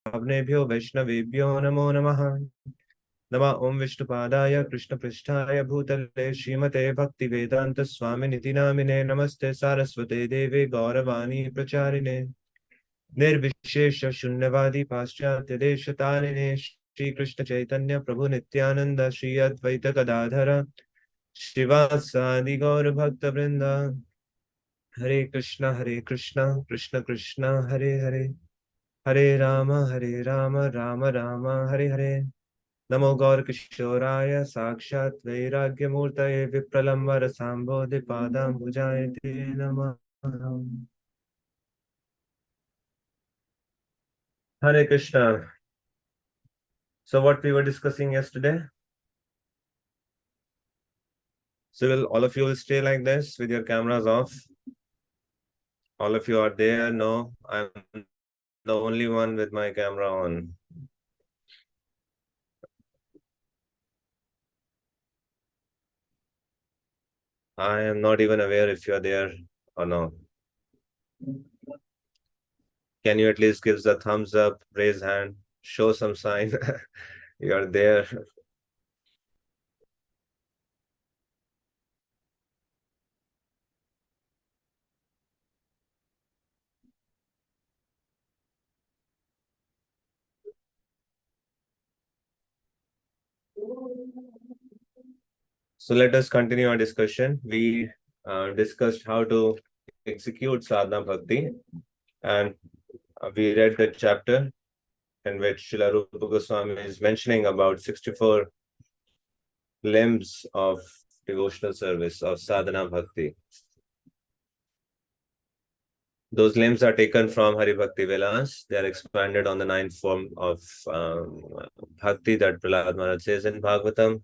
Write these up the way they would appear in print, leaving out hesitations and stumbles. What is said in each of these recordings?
ब्राह्मणेभ्यो वैष्णवेभ्यो नमो नमः। नमः ओं विष्णुपादाय कृष्णपृष्ठाय भूतले श्रीमते भक्तिवेदांत स्वामिनिति नामिने। नमस्ते सारस्वते देवे गौरवाणी प्रचारिणे निर्विशेष शून्यवादी पाश्चात्य देशतारिणे। श्री कृष्ण चैतन्य प्रभु नित्यानंद श्री अद्वैत गदाधर श्रीवासादि गौर भक्त वृंद। हरे कृष्ण कृष्ण कृष्ण हरे हरे, हरे राम राम राम हरे हरे। नमो गौर किशोराय साक्षात् वैराग्यमूर्तये विप्रलम्बर सांबोधि पादाम्बुजाय ते नमः। Hare Krishna. So what we were discussing yesterday? So will all of you will stay like this with your cameras off? All of you are there? No, I'm the only one with my camera on. I am not even aware if you're there or not. Can you at least give the thumbs up, raise hand, show some sign you're there? So let us continue our discussion. We discussed how to execute sadhana bhakti, and we read the chapter in which Srila Rupa Goswami is mentioning about 64 limbs of devotional service of sadhana bhakti. Those limbs are taken from Hari Bhakti Vilas. They are expanded on the 9th form of bhakti that Prahlad Maharaj says in Bhagavatam,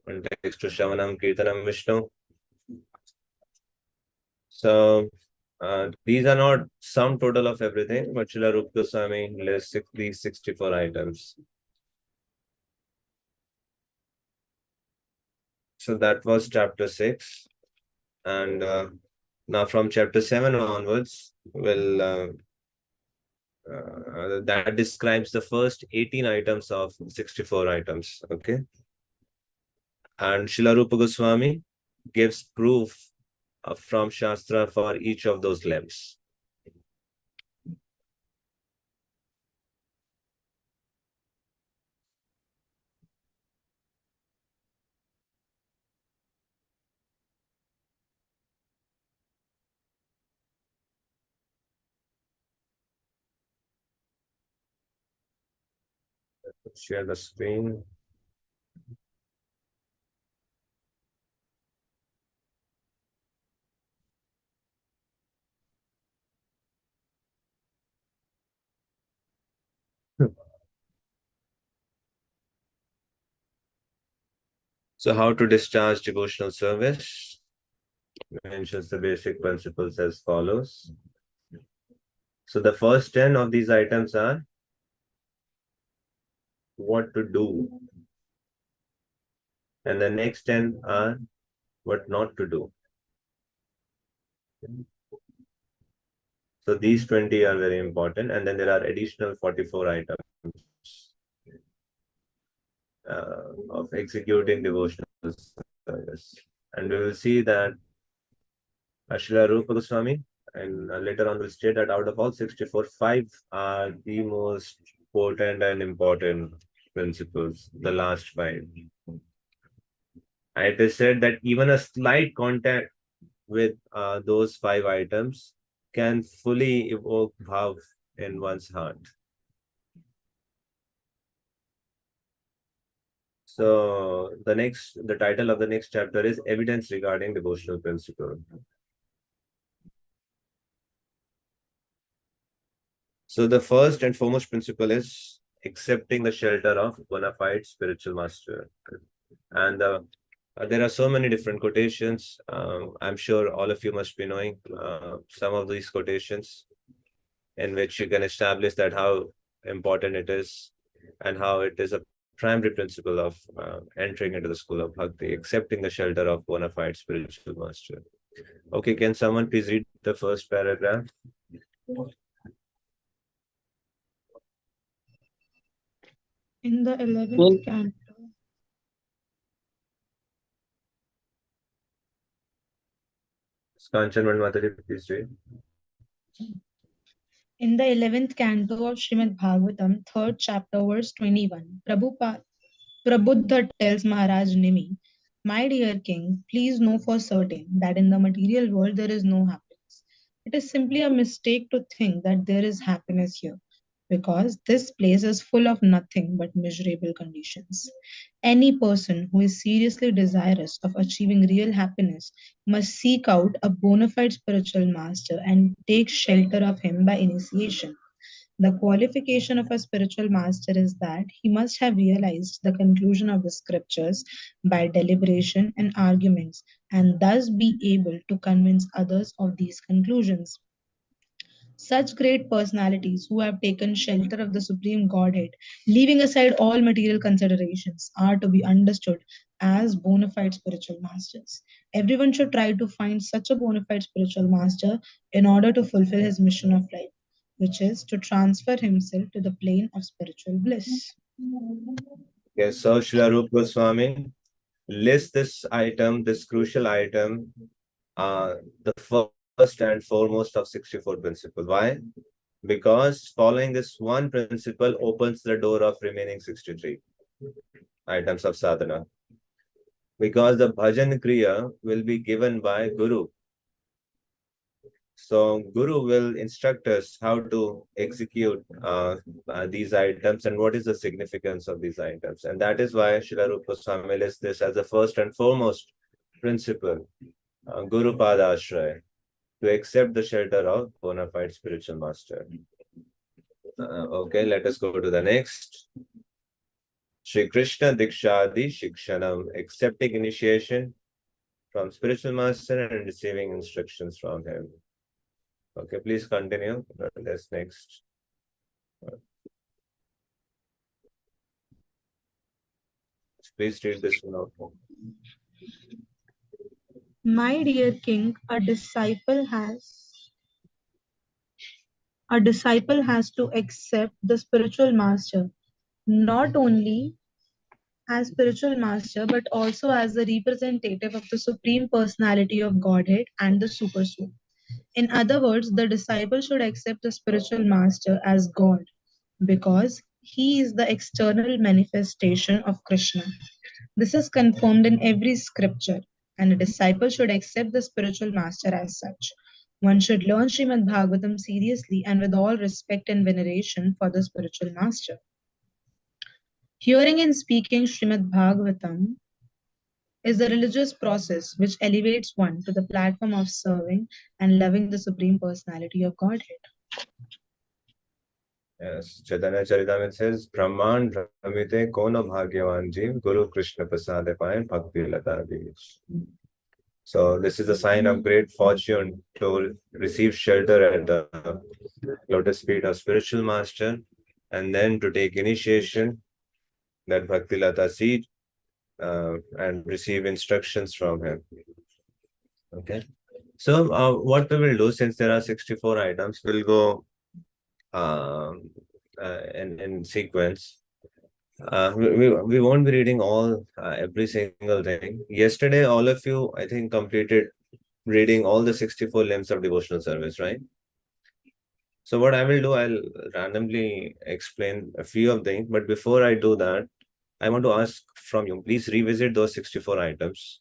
and takes to Shravanam, Kirtanam, Vishnu. So these are not sum total of everything, but Srila Rupa Goswami lists these 64 items. So that was chapter 6. And now from chapter 7 onwards, that describes the first 18 items of 64 items. Okay. And Srila Rupa Goswami gives proof from Shastra for each of those limbs. Share the screen. So how to discharge devotional service? Mentions the basic principles as follows. So the first 10 of these items are what to do. And the next 10 are what not to do. So these 20 are very important. And then there are additional 44 items of executing devotional service. And we will see that Srila Rupa Goswami, and later on we'll state that out of all 64, 5 are the most potent and important principles, the last 5. And it is said that even a slight contact with those 5 items can fully evoke bhav in one's heart. So the title of the next chapter is Evidence Regarding Devotional Principle. So the first and foremost principle is accepting the shelter of bona fide spiritual master. And there are so many different quotations. I'm sure all of you must be knowing some of these quotations in which you can establish that how important it is and how it is a primary principle of entering into the school of bhakti, accepting the shelter of bona fide spiritual master. Okay, can someone please read the first paragraph? In the 11th canto, Kanchan Mataji, please read. in the 11th canto of Srimad Bhagavatam, 3rd chapter, verse 21, Prabuddha tells Maharaj Nimi, "My dear king, please know for certain that in the material world there is no happiness. It is simply a mistake to think that there is happiness here, because this place is full of nothing but miserable conditions. Any person who is seriously desirous of achieving real happiness must seek out a bona fide spiritual master and take shelter of him by initiation. The qualification of a spiritual master is that he must have realized the conclusion of the scriptures by deliberation and arguments, and thus be able to convince others of these conclusions. Such great personalities who have taken shelter of the Supreme Godhead, leaving aside all material considerations, are to be understood as bona fide spiritual masters. Everyone should try to find such a bona fide spiritual master in order to fulfill his mission of life, which is to transfer himself to the plane of spiritual bliss." Yes, so Srila Rupa Goswami lists this item, this crucial item, the first and foremost of 64 principles. Why? Because following this one principle opens the door of remaining 63 items of sadhana. Because the bhajan kriya will be given by Guru. So Guru will instruct us how to execute these items and what is the significance of these items. And that is why Srila Rupa Goswami lists this as the first and foremost principle, Guru Pada Ashraya, to accept the shelter of bona fide spiritual master. Okay, let us go to the next. Shri Krishna Dikshadi Shikshanam, accepting initiation from spiritual master and receiving instructions from him. Okay, please continue. Let's next. Please read this one out. My dear king, a disciple has to accept the spiritual master not only as spiritual master but also as the representative of the supreme personality of Godhead and the supersoul. In other words, the disciple should accept the spiritual master as God because he is the external manifestation of Krishna. This is confirmed in every scripture, and a disciple should accept the spiritual master as such. One should learn Srimad Bhagavatam seriously and with all respect and veneration for the spiritual master. Hearing and speaking Srimad Bhagavatam is a religious process which elevates one to the platform of serving and loving the Supreme Personality of Godhead. Yes, Chaitanya Charitamrita says, Brahman Brahmite Kona Bhagyavan Jeev Guru Krishna Prasade Payan Bhakti Lata Beach. So this is a sign of great fortune to receive shelter at the lotus feet of spiritual master and then to take initiation, that Bhakti Lata seat, and receive instructions from him. Okay. So what we will do, since there are 64 items, we'll go in sequence. We won't be reading all every single thing. Yesterday, all of you, I think, completed reading all the 64 limbs of devotional service, right? So what I will do, I'll randomly explain a few of them. But before I do that, I want to ask from you, please revisit those 64 items.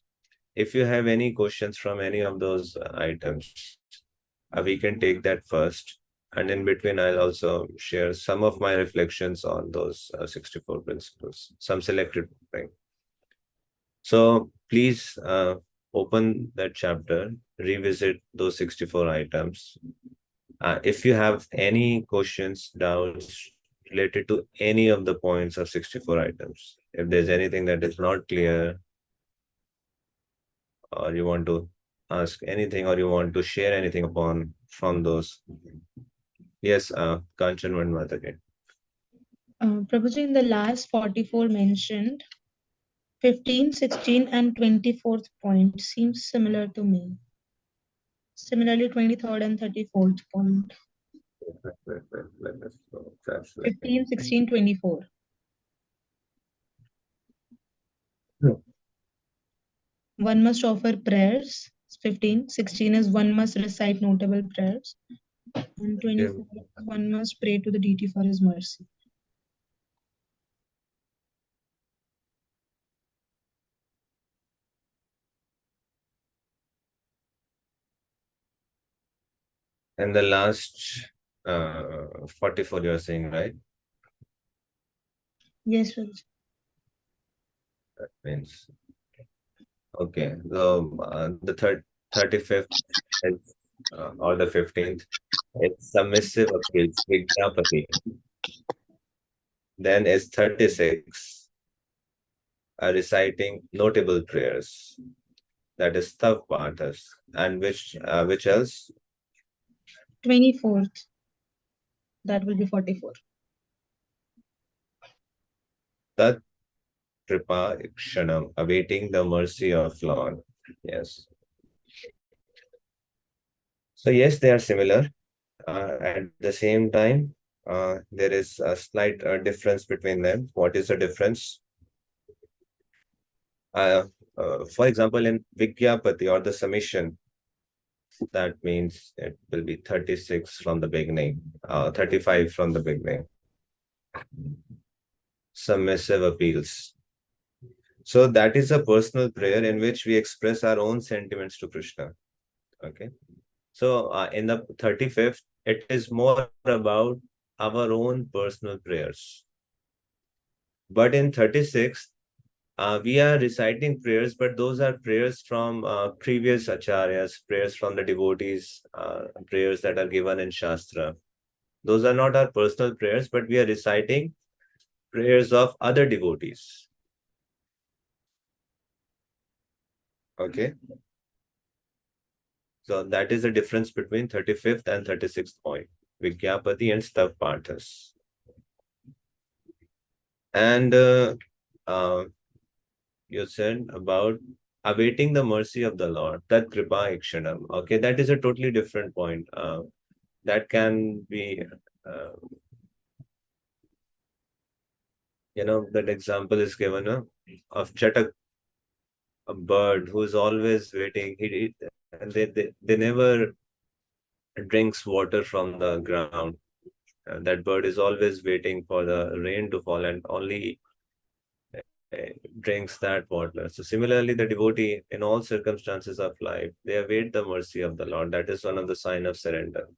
If you have any questions from any of those items, we can take that first. And in between, I'll also share some of my reflections on those 64 principles, some selected thing. So please open that chapter, revisit those 64 items. If you have any questions, doubts related to any of the points of 64 items, if there's anything that is not clear, or you want to ask anything, or you want to share anything upon from those. Yes, Kanchan Vandmat again. Prabhuji, in the last 44 mentioned, 15, 16, and 24th point seems similar to me. Similarly, 23rd and 34th point. Let us go. 15, 16, 24. one must offer prayers. 15. 16 is one must recite notable prayers. And 24 is one must pray to the deity for his mercy. And the last 44 you're saying, right? Yes, Raj. That means, okay. The 35th is, or the 15th, it's submissive appeals, Vigyapati. Then is 36, reciting notable prayers. That is Tav Pathas. And which else? 24th. That will be 44. Tat Kripa Ikshanam, awaiting the mercy of Lord. Yes. So yes, they are similar. At the same time, there is a slight difference between them. What is the difference? For example, in Vigyapati or the submission, that means it will be 36 from the beginning, 35 from the beginning. Submissive appeals. So that is a personal prayer in which we express our own sentiments to Krishna. Okay. So in the 35th, it is more about our own personal prayers. But in 36th, we are reciting prayers, but those are prayers from previous acharyas, prayers from the devotees, prayers that are given in Shastra. Those are not our personal prayers, but we are reciting prayers of other devotees. Okay. So that is the difference between 35th and 36th point, Vigyapati and Stav Pathas. And you said about awaiting the mercy of the Lord, Tat Kripa Ikshanam. Okay, that is a totally different point. That can be, that example is given of Chatak, a bird who is always waiting. And they never drinks water from the ground. That bird is always waiting for the rain to fall and only drinks that water. So similarly, the devotee in all circumstances of life, they await the mercy of the Lord. That is one of the sign of surrender.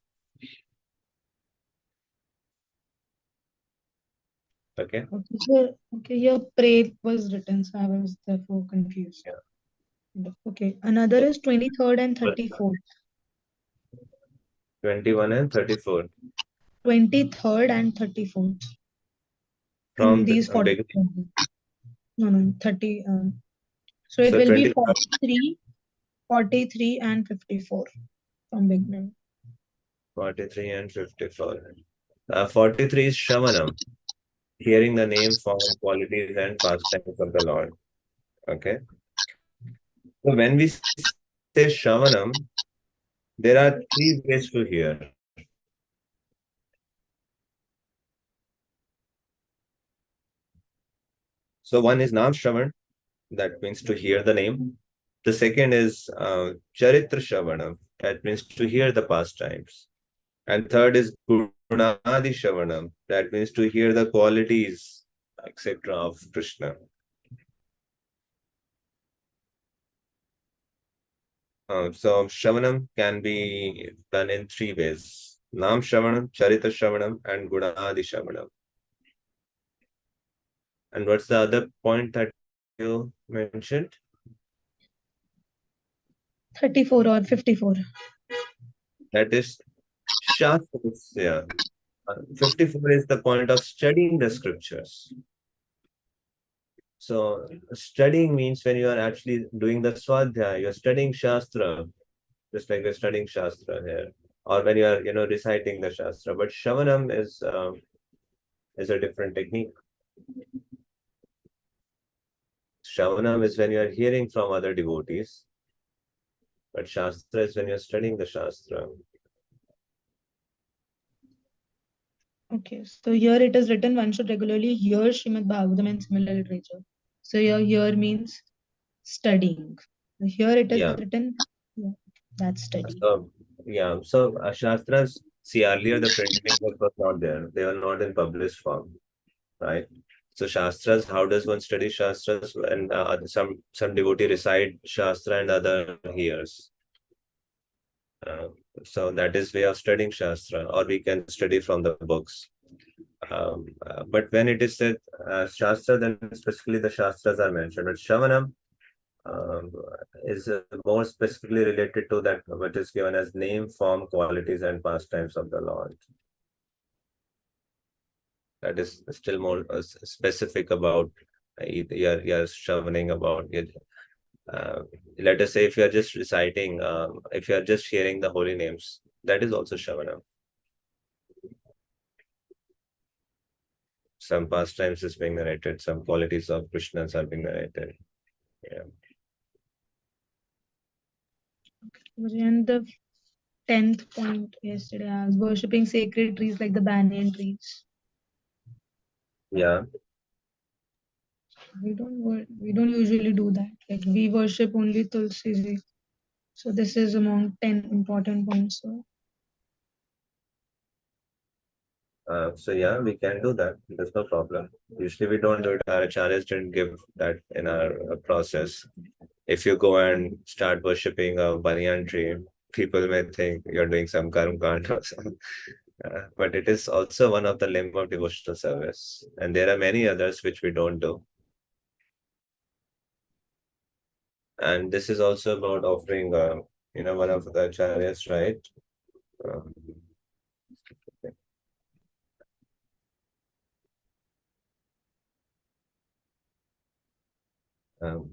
Okay. Okay, your pray was written, so I was therefore confused. Yeah. Okay, another is 23rd and 34th. 21 and 34. 23rd and 34th. From In these 40. beginning. No, 30. So it So will be 20, 43, 43 and 54 from beginning. 43 and 54. 43 is Shavanam, hearing the name, form, qualities, and pastimes of the Lord. Okay. So when we say Shavanam, there are three ways to hear. So one is Nam Shravan, that means to hear the name. The second is Charitra Shravanam, that means to hear the pastimes. And third is Gunadi Shravanam, that means to hear the qualities, etc. of Krishna. So Shravanam can be done in three ways: Nam Shravanam, Charita Shravanam, and Gunadi Shravanam. And what's the other point that you mentioned? 34 or 54. That is Shastras. Yeah. 54 is the point of studying the scriptures. So studying means when you are actually doing the Swadhyaya, you're studying Shastra, just like we're studying Shastra here, or when you are, reciting the Shastra. But Shavanam is a different technique. Shravanam is when you are hearing from other devotees, but Shastra is when you're studying the Shastra. Okay, so here it is written one should regularly hear Srimad Bhagavatam and similar literature. So here means studying. Here it is Yeah. written, yeah, that's study. So, yeah. So, Shastras, see, earlier the printing book was not there. They were not in published form, right? So, Shastras, how does one study Shastras? And some devotee recite Shastra and other hears. Uh, so that is way of studying Shastra, or we can study from the books. But when it is said Shastra, then specifically the Shastras are mentioned. But Shravanam um, is more specifically related to that what is given as name, form, qualities, and pastimes of the Lord. That is still more specific about you're Shravaning about it. Uh, Let us say if you are just reciting, if you are just hearing the holy names, that is also Shravanam. Some pastimes is being narrated, some qualities of Krishna's are being narrated. Yeah. And the 10th point yesterday, I was worshipping sacred trees like the banyan trees. Yeah. We don't usually do that. Like we worship only Tulsi ji. So this is among 10 important points. So So yeah, we can do that. There's no problem. Usually we don't do it. Our acharyas didn't give that in our process. If you go and start worshipping a banyan tree, people may think you're doing some karma kand or something. But it is also one of the limb of devotional service. And there are many others which we don't do. And this is also about offering, one of the acharyas, right? Um,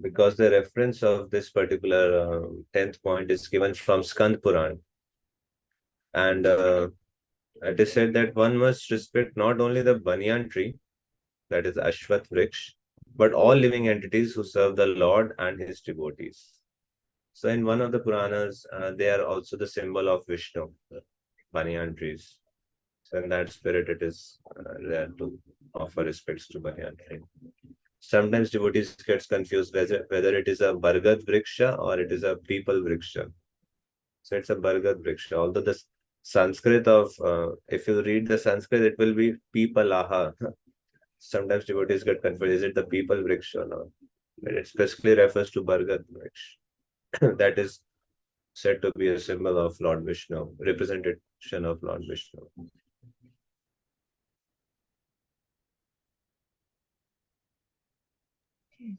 because the reference of this particular 10th point is given from Skand Puran. And it is said that one must respect not only the banyan tree, that is Ashwath Vriksh, but all living entities who serve the Lord and his devotees. So in one of the Puranas, they are also the symbol of Vishnu, banyan trees. So in that spirit, it is there to offer respects to banyan tree. Sometimes devotees gets confused whether it is a Bargad Vriksha or it is a People Vriksha. So it's a Bargad Vriksha. Although the Sanskrit of, if you read the Sanskrit, it will be Pipalaha. Sometimes devotees get confused. Is it the People Vriksha or not? But it specifically refers to Bargad Vriksha. That is said to be a symbol of Lord Vishnu, representation of Lord Vishnu.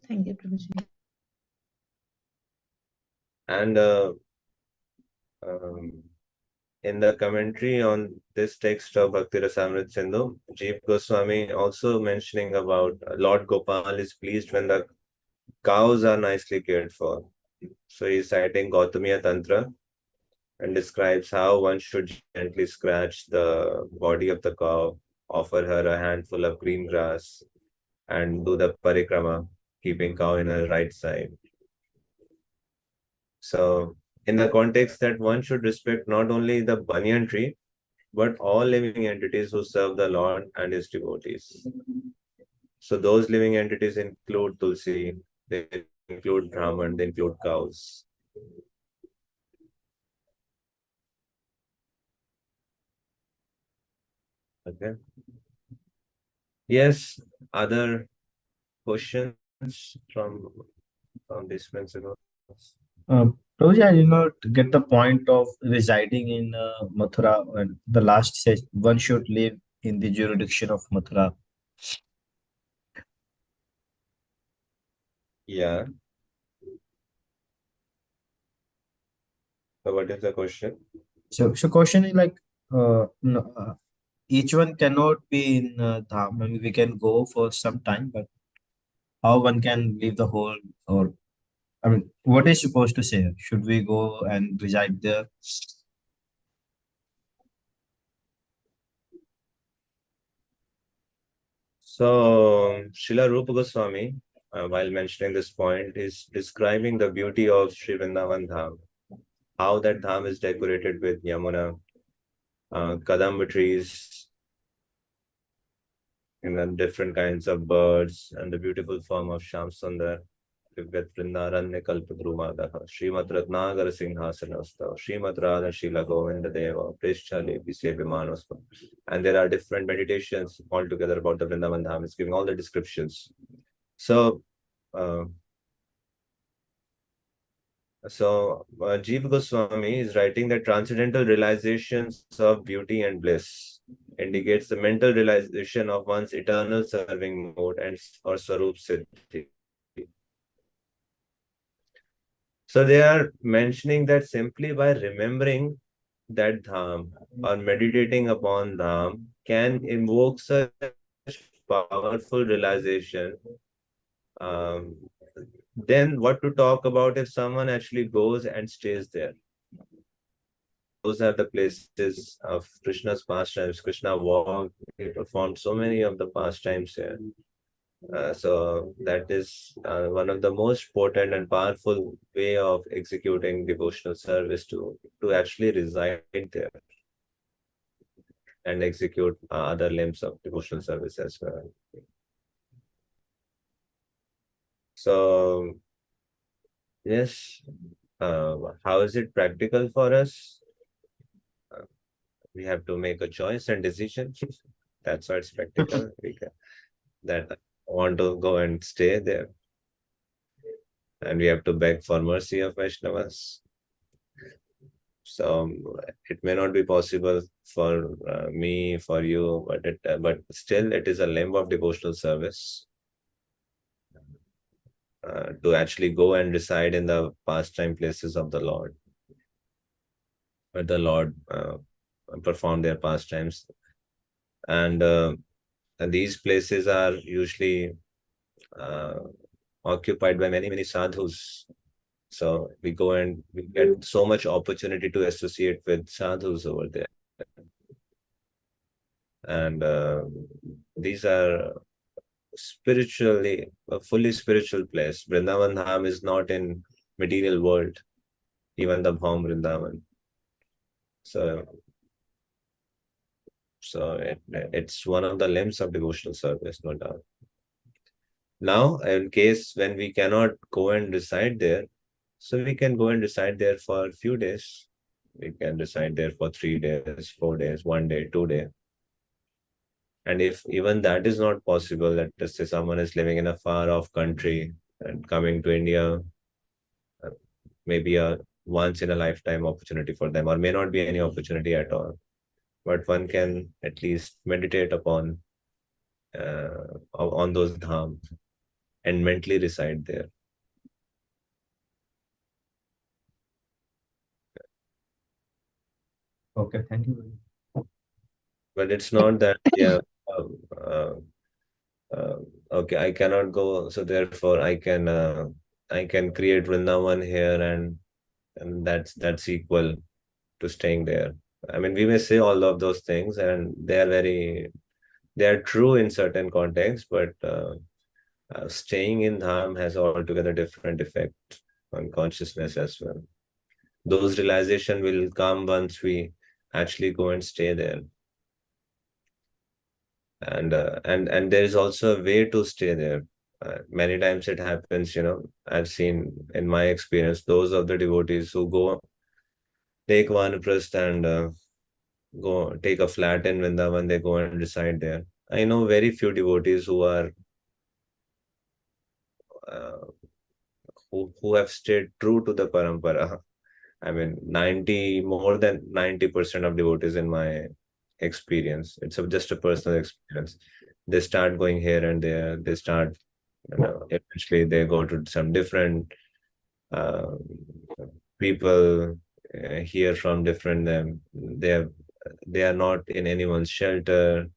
thank you, Prabhuji. And um, in the commentary on this text of Bhakti Rasamrit Sindhu, Jeev Goswami also mentioning about Lord Gopal is pleased when the cows are nicely cared for. So he's citing Gautamiya Tantra and describes how one should gently scratch the body of the cow, offer her a handful of green grass, and do the parikrama, keeping cow in her right side. So, in the context that one should respect not only the banyan tree, but all living entities who serve the Lord and his devotees. So, those living entities include Tulsi, they include Brahman, they include cows. Okay. Yes, other questions from this principle? Prabhuji, I did not get the point of residing in Mathura. And the last says one should live in the jurisdiction of Mathura. Yeah. So, what is the question? So question is like, no, each one cannot be in Dham. I mean, we can go for some time, but how one can leave the whole, or I mean, what is supposed to say? Should we go and reside there? So, Srila Rupa Goswami, while mentioning this point, is describing the beauty of Sri Vrindavan Dham, how that Dham is decorated with Yamuna, Kadamba trees, and then different kinds of birds, and the beautiful form of Sham Sundar. Vivyat Vrindaranya Kalpadrumadah, Srimad Ratnagar Singhasanastha, Srimad Radha Shila Govinda Deva, Prishchali Visevimanosva. And there are different meditations altogether about the Vrindavan Dham. It's giving all the descriptions. So, Jiva Goswami is writing that transcendental realizations of beauty and bliss indicates the mental realization of one's eternal serving mode and or Swarup Siddhi. So they are mentioning that simply by remembering that dham or meditating upon dham can invoke such powerful realization. Then what to talk about if someone actually goes and stays there? Those are the places of Krishna's pastimes. Krishna walked, he performed so many of the pastimes here. So that is one of the most potent and powerful way of executing devotional service to actually reside there and execute other limbs of devotional service as well. So yes, how is it practical for us? We have to make a choice and decision. That's why it's practical. We can, that want to go and stay there. And we have to beg for mercy of Vaishnavas. So it may not be possible for me, for you, but still it is a limb of devotional service to actually go and reside in the pastime places of the Lord, where the Lord perform their pastimes. And these places are usually occupied by many sadhus. So we go and we get so much opportunity to associate with sadhus over there. And these are spiritually, a fully spiritual place. Vrindavan Dham is not in material world, even the Bhaum Vrindavan. So it's one of the limbs of devotional service, no doubt. Now, in case when we cannot go and reside there, so we can go and reside there for a few days. We can reside there for 3 days, 4 days, 1 day, 2 days. And if even that is not possible, let us say someone is living in a far off country and coming to India, maybe a once in a lifetime opportunity for them, or may not be any opportunity at all. But one can at least meditate upon on those dhams and mentally reside there. Okay, thank you. But it's not that, yeah, okay, I cannot go, so therefore I can create Vrindavan here, and that's equal to staying there. I mean, we may say all of those things, and they are true in certain contexts, but staying in Dham has altogether different effect on consciousness as well. Those realization will come once we actually go and stay there. And there is also a way to stay there. Many times it happens, I've seen in my experience, those of the devotees who go take Vanaprastha and go take a flat in Vrindavan, they go and reside there. I know very few devotees who are who have stayed true to the parampara. I mean, more than 90% of devotees in my experience. It's just a personal experience. They start going here and there. They start, eventually they go to some different people, hear from different them. They are not in anyone's shelter.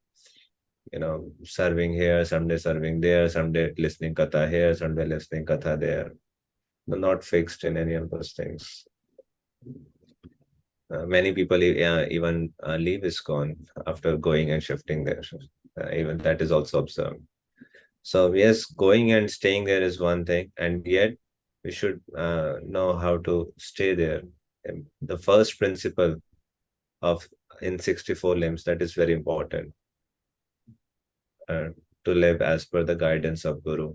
Serving here, someday serving there, someday listening katha here, someday listening katha there. Not fixed in any of those things. Many people even leave ISKCON after going and shifting there. Even that is also observed. So yes, going and staying there is one thing, and yet we should know how to stay there. The first principle of in 64 limbs, that is very important, to live as per the guidance of Guru.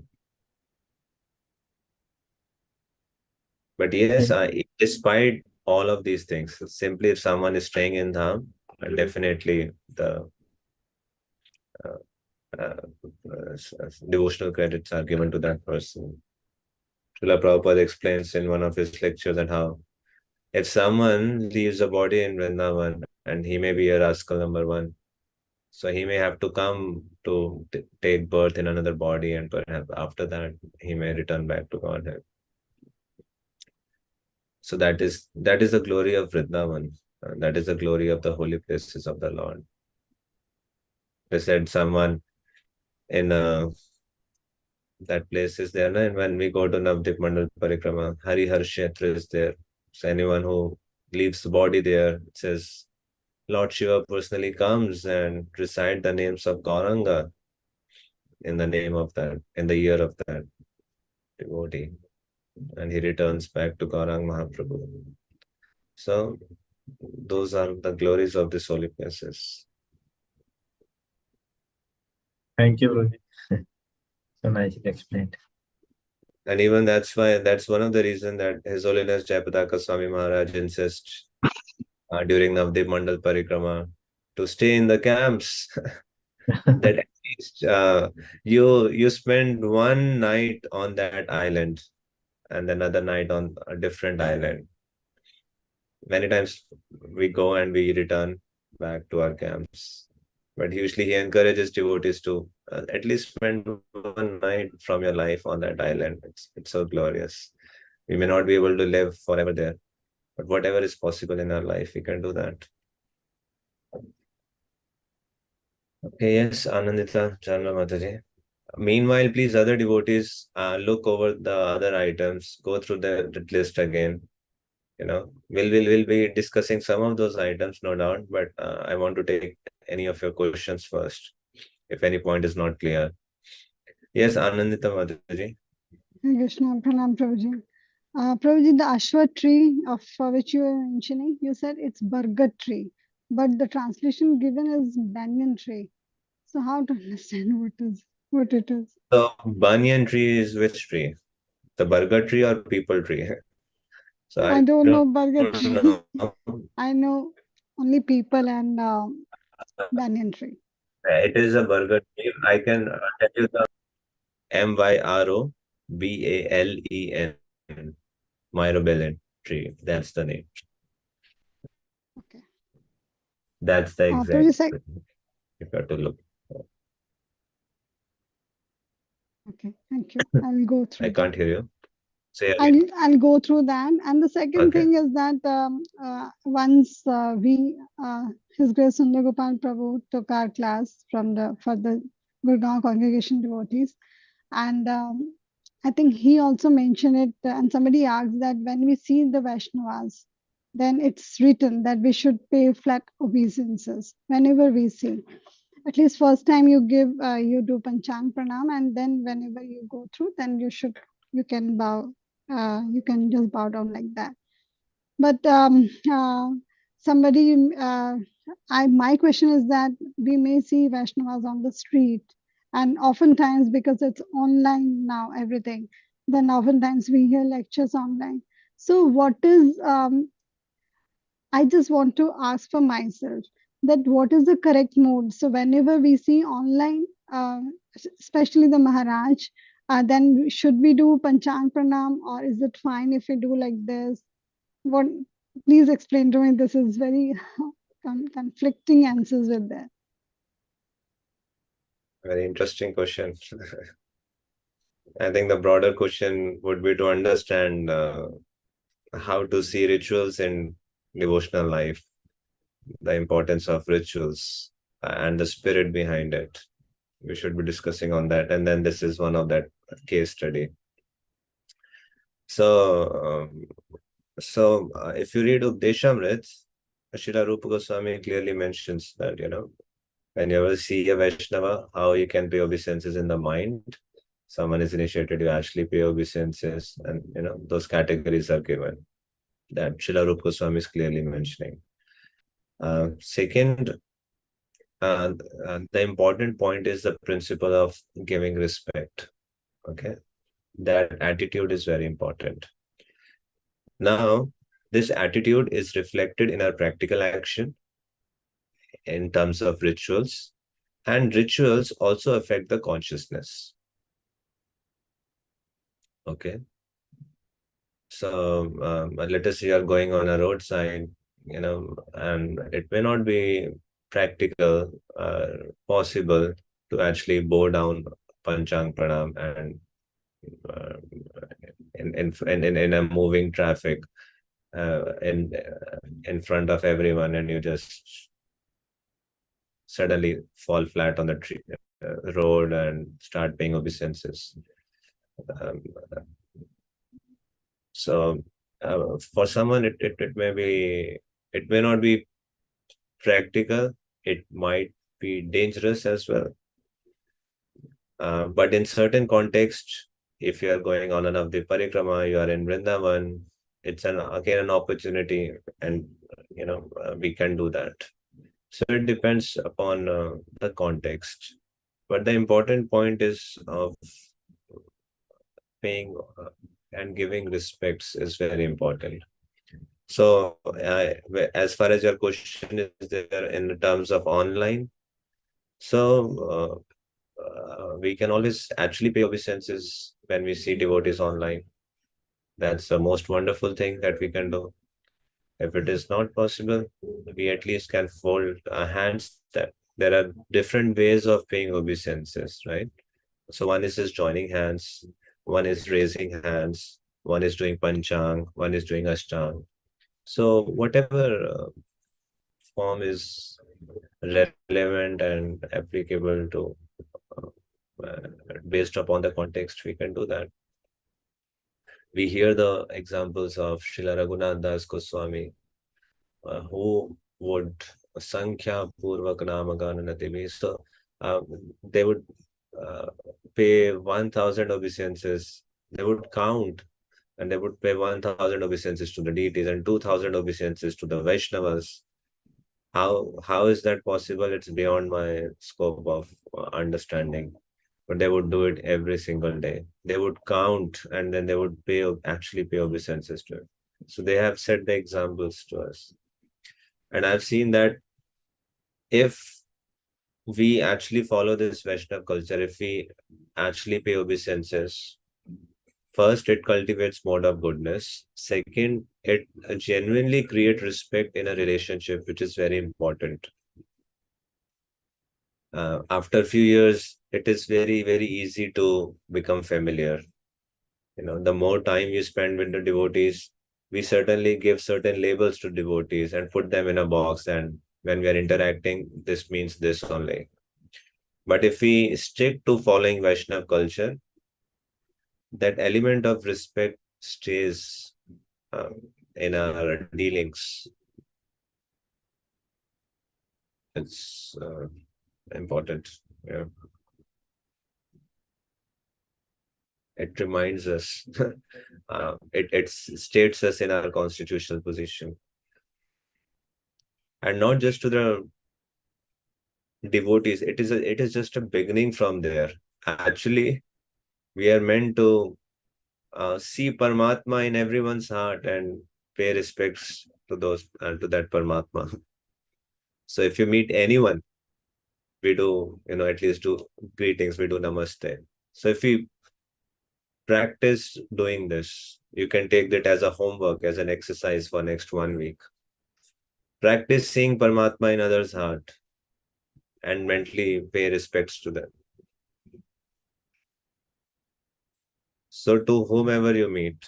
But yes, despite all of these things, simply if someone is staying in Dham, definitely the uh, devotional credits are given to that person. Srila Prabhupada explains in one of his lectures that how if someone leaves a body in Vrindavan and he may be a rascal number one, so he may have to come to take birth in another body, and perhaps after that he may return back to Godhead. So that is the glory of Vrindavan. That is the glory of the holy places of the Lord. They said someone in that place is there, and when we go to Navdip Mandal Parikrama, Hari Har Kshetra is there. So anyone who leaves the body there, it says Lord Shiva personally comes and recite the names of Gauranga in the name of that, in the year of that devotee, and he returns back to Gaurang Mahaprabhu. So those are the glories of these holy places. Thank you, Guruji. So nicely explained. And even that's one of the reasons that His Holiness Jayapataka Swami Maharaj insists during Navdeep Mandal Parikrama to stay in the camps. That at least you spend one night on that island and another night on a different island. Many times we go and we return back to our camps, but usually he encourages devotees to at least spend one night from your life on that island. It's so glorious. We may not be able to live forever there, but whatever is possible in our life, we can do that. Okay, yes, Anandita, Chandra Mataji. Meanwhile, please, other devotees, look over the other items, go through the list again. We'll be discussing some of those items, no doubt, but I want to take any of your questions first, if any point is not clear. Yes, Anandita Mataji. Hare Krishna, Pranam Prabhuji. Prabhuji, the Ashwa tree of which you were mentioning, you said it's Bargat tree, but the translation given is banyan tree. So how to understand what it is? So banyan tree is which tree? The burger tree or people tree? So I don't know Bargat tree. know. I know only people and banyan tree. It is a burger tree. I can tell you the Myrobalen, Myrobalen tree. That's the name. Okay. That's the exact. Prabhuji, if you have to look. okay, thank you. I'll go through. I can't hear you. Say again. I'll go through that. And the second Okay. thing is that once His Grace Sundar Gopal Prabhu took our class for the Gurgaon congregation devotees, and I think he also mentioned it. And somebody asked that when we see the Vaishnavas, then it's written that we should pay flat obeisances whenever we see. At least first time you give, you do Panchang Pranam, and then whenever you go through, then you can bow. You can just bow down like that. But my question is that we may see Vaishnavas on the street, and oftentimes because it's online now, everything, then oftentimes we hear lectures online. So what is, I just want to ask for myself that what is the correct mode? So whenever we see online, especially the Maharaj, then should we do Panchang Pranam, or is it fine if we do like this? What? Please explain to me. This is very conflicting answers with that. Very interesting question. I think the broader question would be to understand how to see rituals in devotional life, the importance of rituals and the spirit behind it. We should be discussing on that, and then this is one of that case study. So, if you read Updeshamrit, Srila Rupa Goswami clearly mentions that, when you ever see a Vaishnava, how you can pay obeisances in the mind. Someone is initiated, you actually pay obeisances, and those categories are given. That Srila Rupa Goswami is clearly mentioning. Second, the important point is the principle of giving respect. Okay, that attitude is very important. Now, this attitude is reflected in our practical action in terms of rituals, and rituals also affect the consciousness. Okay. So let us say you are going on a roadside, and it may not be practical, possible to actually bow down Panchang Pranam and uh, in a moving traffic in front of everyone, and you just suddenly fall flat on the road and start paying obeisances. Um, so for someone, it may not be practical. It might be dangerous as well. But in certain contexts, if you are going on an Avdi Parikrama, you are in Vrindavan, it's again an opportunity, and we can do that. So it depends upon the context. But the important point is of paying and giving respects is very important. So as far as your question is there in terms of online, so we can always actually pay obeisances when we see devotees online. That's the most wonderful thing that we can do. If it is not possible, we at least can fold our hands. That there are different ways of paying obeisances, right? So one is just joining hands, one is raising hands, one is doing panchang, one is doing ashtang. So whatever form is relevant and applicable to based upon the context, we can do that. We hear the examples of Srila Raghunath Das Goswami, who would Sankhya Purvak Namagananativi. So they would pay 1,000 obeisances. They would count, and they would pay 1,000 obeisances to the deities and 2,000 obeisances to the Vaishnavas. How is that possible? It's beyond my scope of understanding. But they would do it every single day. They would count, and then they would actually pay obeisances to it. So they have set the examples to us. And I've seen that if we actually follow this Vaishnav culture, if we actually pay obeisances, first, it cultivates mode of goodness. Second, it genuinely creates respect in a relationship, which is very important. After a few years, it is very, very easy to become familiar. The more time you spend with the devotees, we certainly give certain labels to devotees and put them in a box. And when we are interacting, this means this only. But if we stick to following Vaishnav culture, that element of respect stays in our dealings. It's important. Yeah. It reminds us, it states us in our constitutional position. And not just to the devotees, it is just a beginning from there. Actually, we are meant to see Paramatma in everyone's heart and pay respects to to that Paramatma. So if you meet anyone, we do, at least do greetings, we do namaste. So if we practice doing this, you can take that as a homework, as an exercise for next 1 week. Practice seeing Paramatma in others' heart and mentally pay respects to them. So to whomever you meet,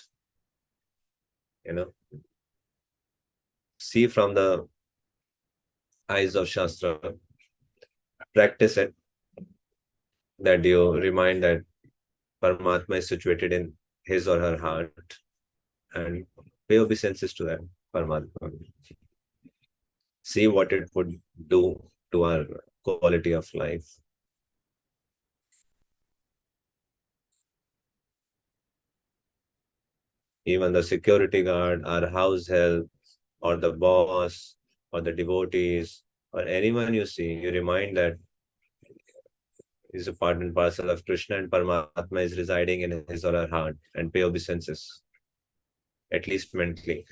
see from the eyes of Shastra, practice it, that you remind that Paramatma is situated in his or her heart, and pay obeisances to that Paramatma. See what it would do to our quality of life. Even the security guard, our house help, or the boss, or the devotees, or anyone you see, you remind that is a part and parcel of Krishna, and Paramatma is residing in his or her heart, and pay obeisances. at least mentally.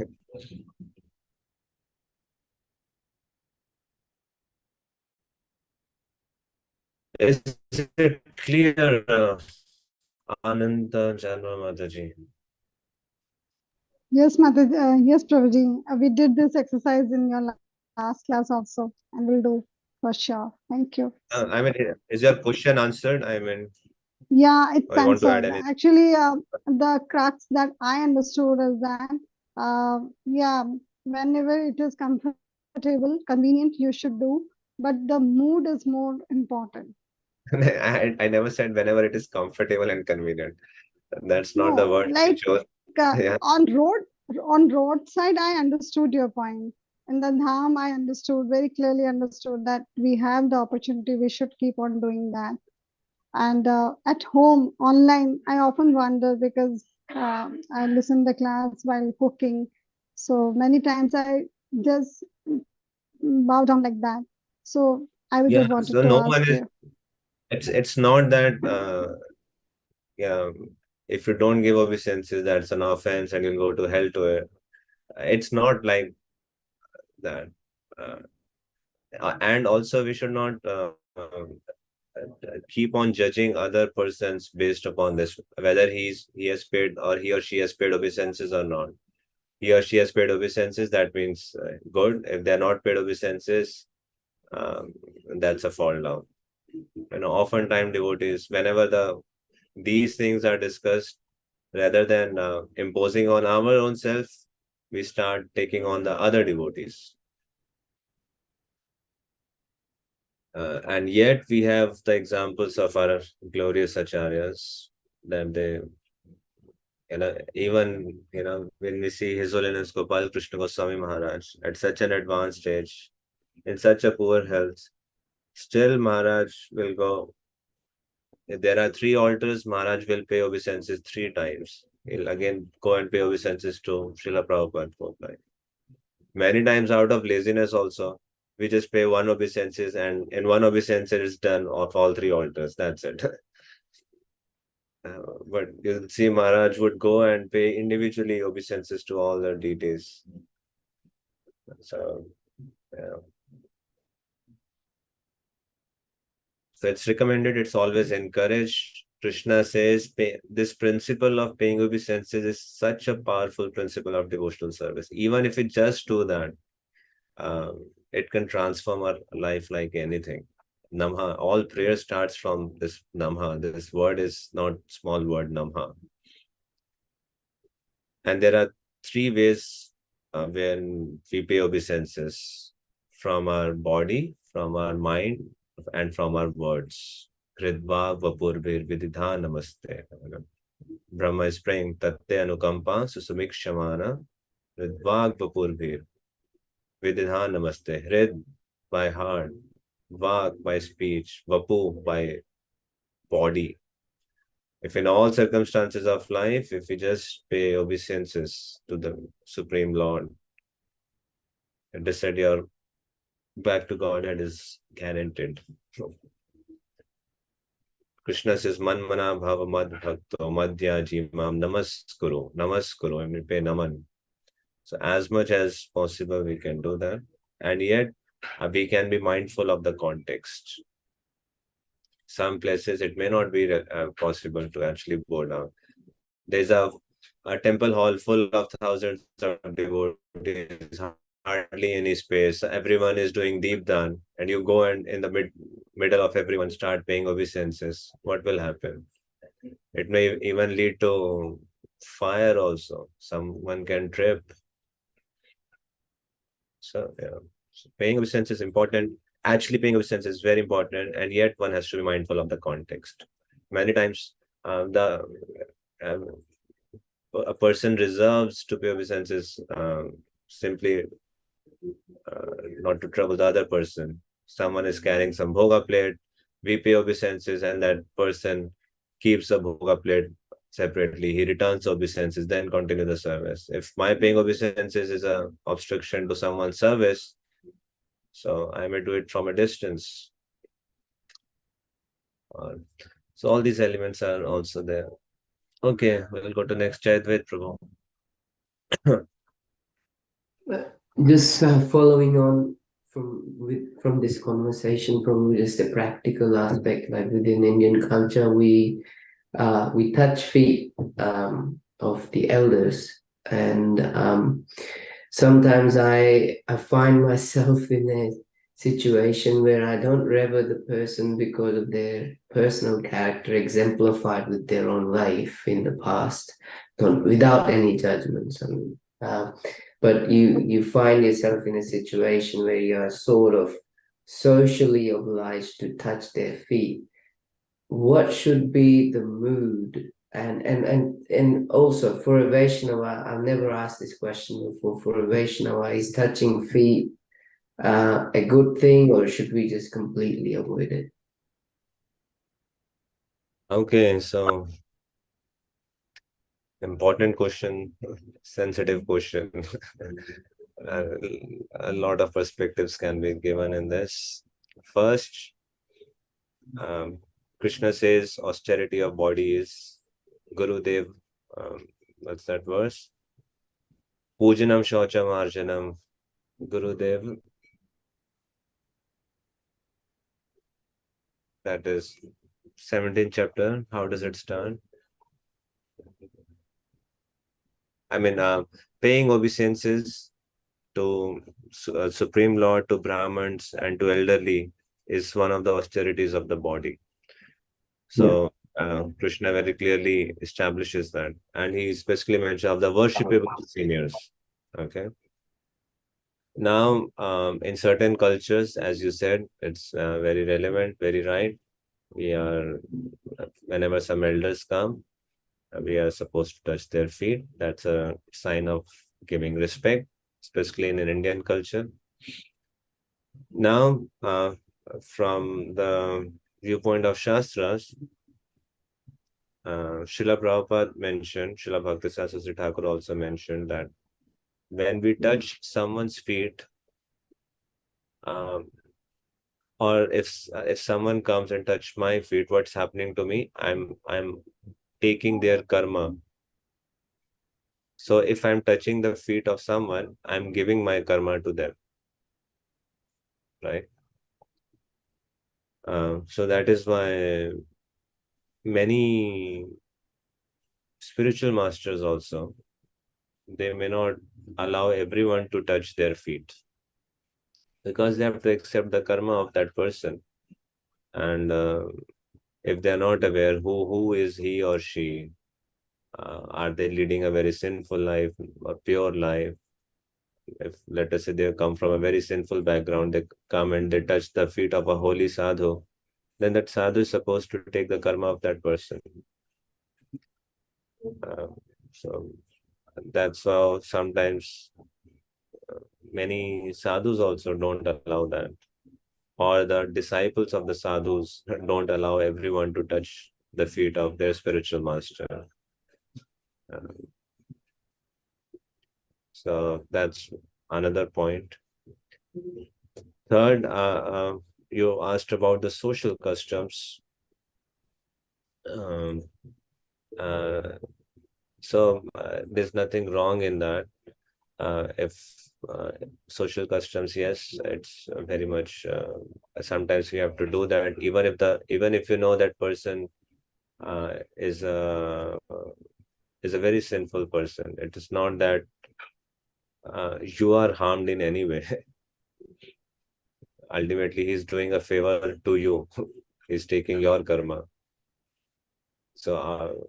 Is it clear, Ananda Janma Mataji? Yes, yes, Prabhuji. We did this exercise in your last class also, and we'll do for sure. Thank you. I mean, is your question answered? I mean, Yeah, it's I want to add answered. anything. Actually, the crux that I understood is that, yeah, whenever it is comfortable, convenient, you should do, but the mood is more important. I never said whenever it is comfortable and convenient. That's not the No, word we like chose. Yeah. on roadside, I understood your point. In the dham, I understood very clearly understood that we have the opportunity, we should keep on doing that. And at home, online, I often wonder because I listen the class while cooking. So many times I just bow down like that. So I was Yeah. just wanted So to no ask one is, you. it's not that, yeah, if you don't give obeisances, that's an offense and you'll go to hell to it. It's not like that. Uh, and also, we should not keep on judging other persons based upon this, whether he has paid or he or she has paid obeisances or not. He or she has paid obeisances, that means good. If they're not paid obeisances, that's a fall down. Oftentimes devotees, whenever these things are discussed, rather than imposing on our own self, we start taking on the other devotees. And yet we have the examples of our glorious acharyas that they, even, when we see His Holiness Gopal Krishna Goswami Maharaj at such an advanced age, in such a poor health, still Maharaj will go. If there are 3 altars, Maharaj will pay obeisances 3 times. He'll again go and pay obeisances to Srila Prabhupada 4 times. Many times out of laziness also, we just pay one obeisances, and in one obeisance is done of all 3 altars. That's it. But you'll see Maharaj would go and pay individually obeisances to all the deities. So, yeah. So it's recommended, it's always encouraged. Krishna says this principle of paying obeisances is such a powerful principle of devotional service. Even if we just do that, it can transform our life like anything. Namha, all prayer starts from this Namha. This word is not small word, Namha. And there are 3 ways when we pay obeisances: from our body, from our mind, and from our words. Kridva Vapurvir Vididha Namaste. Brahma is praying Tatte Anukampa Susumikshamana Kridvag Vapurvir Vididha Namaste. Hrid by heart, Vag by speech, Vapu by body. If in all circumstances of life, if we just pay obeisances to the Supreme Lord, and decide your back to Godhead is guaranteed. Krishna says, Man mana bhava mad bhakto madhya jimam namaskuru, and we pay naman. So as much as possible, we can do that. And yet, we can be mindful of the context. Some places, it may not be possible to actually bow down. There's a temple hall full of thousands of devotees, hardly any space. Everyone is doing deepdan, and you go and in the middle of everyone start paying obeisances. What will happen? It may even lead to fire also. Someone can trip. So, yeah. So paying obeisance is important. Actually, paying obeisance is very important, and yet one has to be mindful of the context. Many times, the um, a person reserves to pay obeisances simply not to trouble the other person. Someone is carrying some bhoga plate, we pay obeisances, and that person keeps the bhoga plate separately. He returns obeisances, then continue the service. If my paying obeisances is a obstruction to someone's service, so I may do it from a distance. So all these elements are also there. Okay, we'll go to next Chaitvet Prabhu. Just following on from this conversation, from just the practical aspect, like within Indian culture, we touch feet of the elders, and sometimes I find myself in a situation where I don't revere the person because of their personal character exemplified with their own life in the past, without any judgments. But you find yourself in a situation where you are sort of socially obliged to touch their feet. What should be the mood? And also for a Vaishnava, I've never asked this question before. For a Vaishnava, is touching feet a good thing, or should we just completely avoid it? Okay, so important question, sensitive question. A lot of perspectives can be given in this. First, Krishna says austerity of body is Gurudev. What's that verse? Pujanam Shaucham Arjanam. Gurudev. That is 17th chapter. How does it start? I mean, paying obeisances to Supreme Lord, to Brahmins, and to elderly is one of the austerities of the body. So Krishna very clearly establishes that, and he specifically mentions of the worshipable seniors. Okay. Now, in certain cultures, as you said, it's very relevant, very right. We are, whenever some elders come, we are supposed to touch their feet. That's a sign of giving respect, especially in an Indian culture. Now, from the viewpoint of Shastras, Srila Prabhupada mentioned, Srila Bhakti Śāstrī Thakur also mentioned that when we touch someone's feet, or if someone comes and touch my feet, what's happening to me? I'm taking their karma. So if I'm touching the feet of someone, I'm giving my karma to them, right? So that is why many spiritual masters also, they may not allow everyone to touch their feet, because they have to accept the karma of that person. And if they're not aware who is he or she, are they leading a very sinful life or pure life? If, let us say, they come from a very sinful background, they come and they touch the feet of a holy sadhu, then that sadhu is supposed to take the karma of that person. So that's how sometimes many sadhus also don't allow that, or the disciples of the sadhus don't allow everyone to touch the feet of their spiritual master. So that's another point. Third, you asked about the social customs. There's nothing wrong in that. If social customs, yes, it's very much. Sometimes we have to do that, even if you know that person is a very sinful person. It is not that you are harmed in any way. Ultimately, he's doing a favor to you. He's taking your karma. So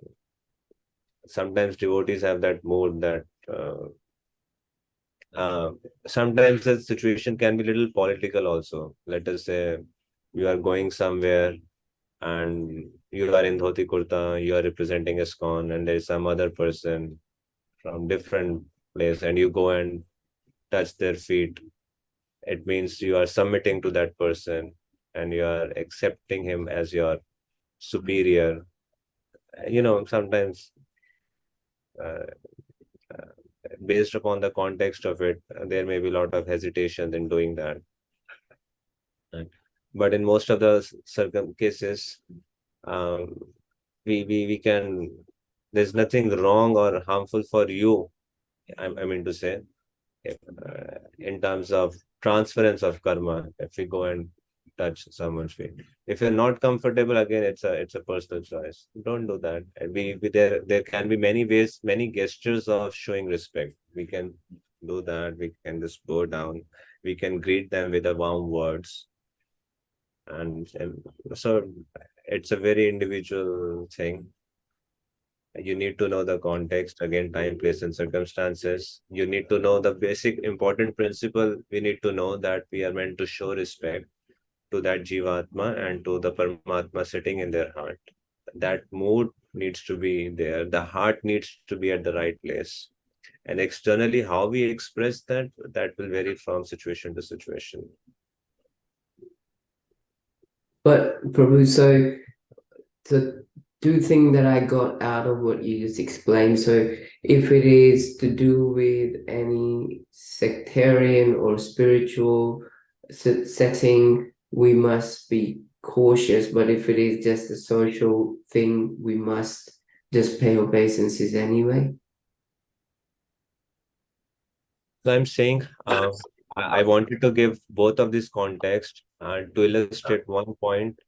sometimes devotees have that mood that sometimes the situation can be a little political also. Let us say you are going somewhere and you are in dhoti kurta, you are representing ISKCON, and there is some other person from different place, and you go and touch their feet. It means you are submitting to that person and you are accepting him as your superior. Sometimes based upon the context of it, there may be a lot of hesitation in doing that. Right? But in most of the cases, we can. There's nothing wrong or harmful for you I mean to say, if, in terms of transference of karma, if we go and touch someone's feet, if you're not comfortable, again, it's a personal choice. Don't do that. And there can be many ways, many gestures of showing respect. We can do that. We can just go down. We can greet them with the warm words. And so it's a very individual thing. You need to know the context, again, time, place, and circumstances. You need to know the basic important principle. We need to know that we are meant to show respect to that Jivatma and to the Paramatma sitting in their heart. That mood needs to be there. The heart needs to be at the right place. And externally, how we express that, that will vary from situation to situation. But Prabhu, so the two things that I got out of what you just explained, so if it is to do with any sectarian or spiritual setting, we must be cautious, but if it is just a social thing, we must just pay obeisances anyway. So I'm saying I wanted to give both of this context to illustrate one point.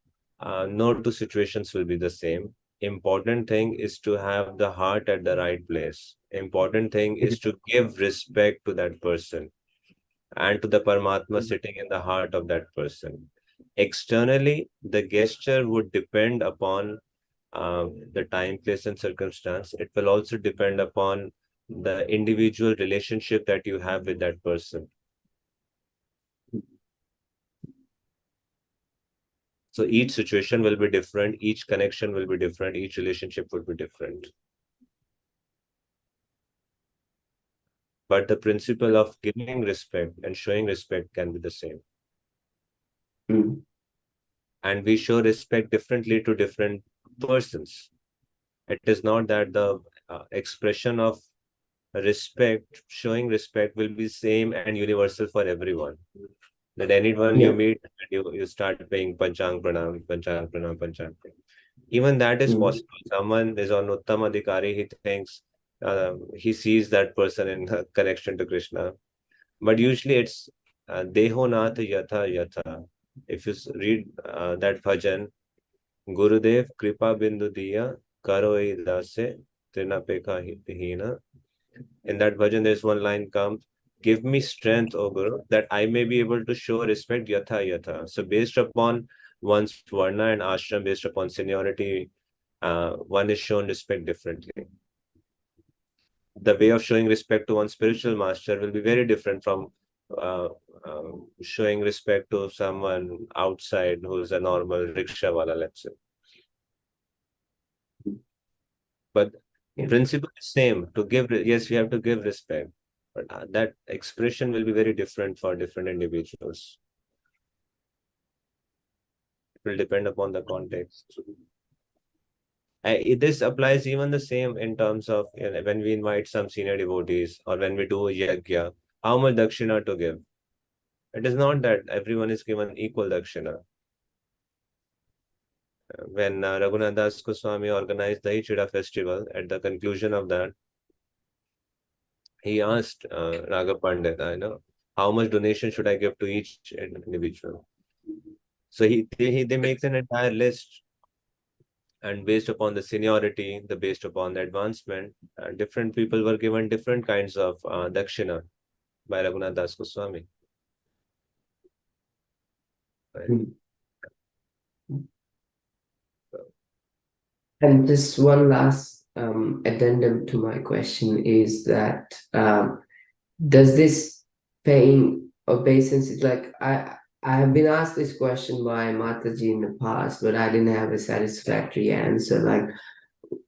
No two situations will be the same. Important thing is to have the heart at the right place. Important thing is to give respect to that person and to the Paramatma sitting in the heart of that person. Externally, the gesture would depend upon the time, place, and circumstance. It will also depend upon the individual relationship that you have with that person. So each situation will be different, each connection will be different, each relationship will be different. But the principle of giving respect and showing respect can be the same. Mm. And we show respect differently to different persons. It is not that the expression of respect, showing respect will be same and universal for everyone. That anyone you meet, you start paying Panchang Pranam, Panchang Pranam, Panchang Pranam. Even that is possible. Someone is on Uttam Adhikari, he thinks, he sees that person in connection to Krishna. But usually it's Deho Nath Yatha Yatha. If you read that bhajan, Gurudev Kripa Bindu Diya Karoi Dase Trinapeka Hina. In that bhajan, there's one line comes, give me strength, O Guru, that I may be able to show respect yatha yatha. So based upon one's varna and ashram, based upon seniority, one is shown respect differently. The way of showing respect to one's spiritual master will be very different from showing respect to someone outside who's a normal rickshaw wala, let's say. But principle is same. To give, yes, we have to give respect, but that expression will be very different for different individuals. It will depend upon the context. This applies even the same in terms of, you know, when we invite some senior devotees or when we do a yajna, how much dakshina to give. It is not that everyone is given equal dakshina. When Raghunath Das Goswami organized the Ichida festival, at the conclusion of that, he asked Raga Pandit, I know, how much donation should I give to each individual? So they make an entire list, and based upon the seniority, based upon the advancement, different people were given different kinds of dakshina by Raghunath Das Goswami. Right. And just one last addendum to my question is that does this paying obeisances, like I have been asked this question by Mataji in the past, but I didn't have a satisfactory answer. Like,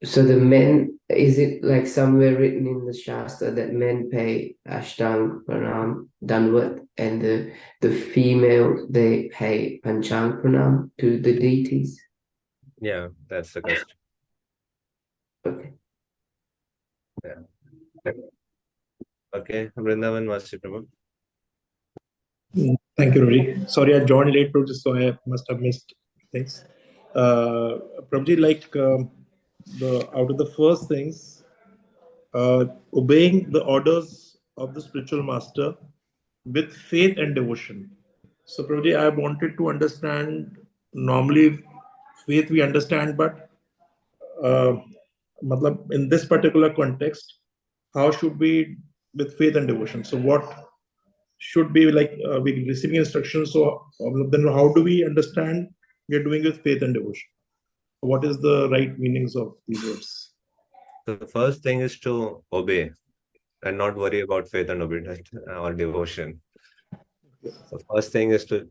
so the men, is it like somewhere written in the Shastra that men pay Ashtang Pranam Danvat and the female they pay Panchang Pranam to the deities? Yeah, that's the custom. Okay. Yeah. Okay, Vrindavan Master Prabhu. Thank you, Rudy. Sorry, I joined late, Prabhuji, so I must have missed things. Prabhuji, like out of the first things, obeying the orders of the spiritual master with faith and devotion. So, Prabhuji, I wanted to understand. Normally, faith we understand, but in this particular context, how should we with faith and devotion? So, what should be like we receiving instructions? So, then how do we understand we are doing with faith and devotion? What is the right meanings of these words? The first thing is to obey and not worry about faith and obedience or devotion. The first thing is to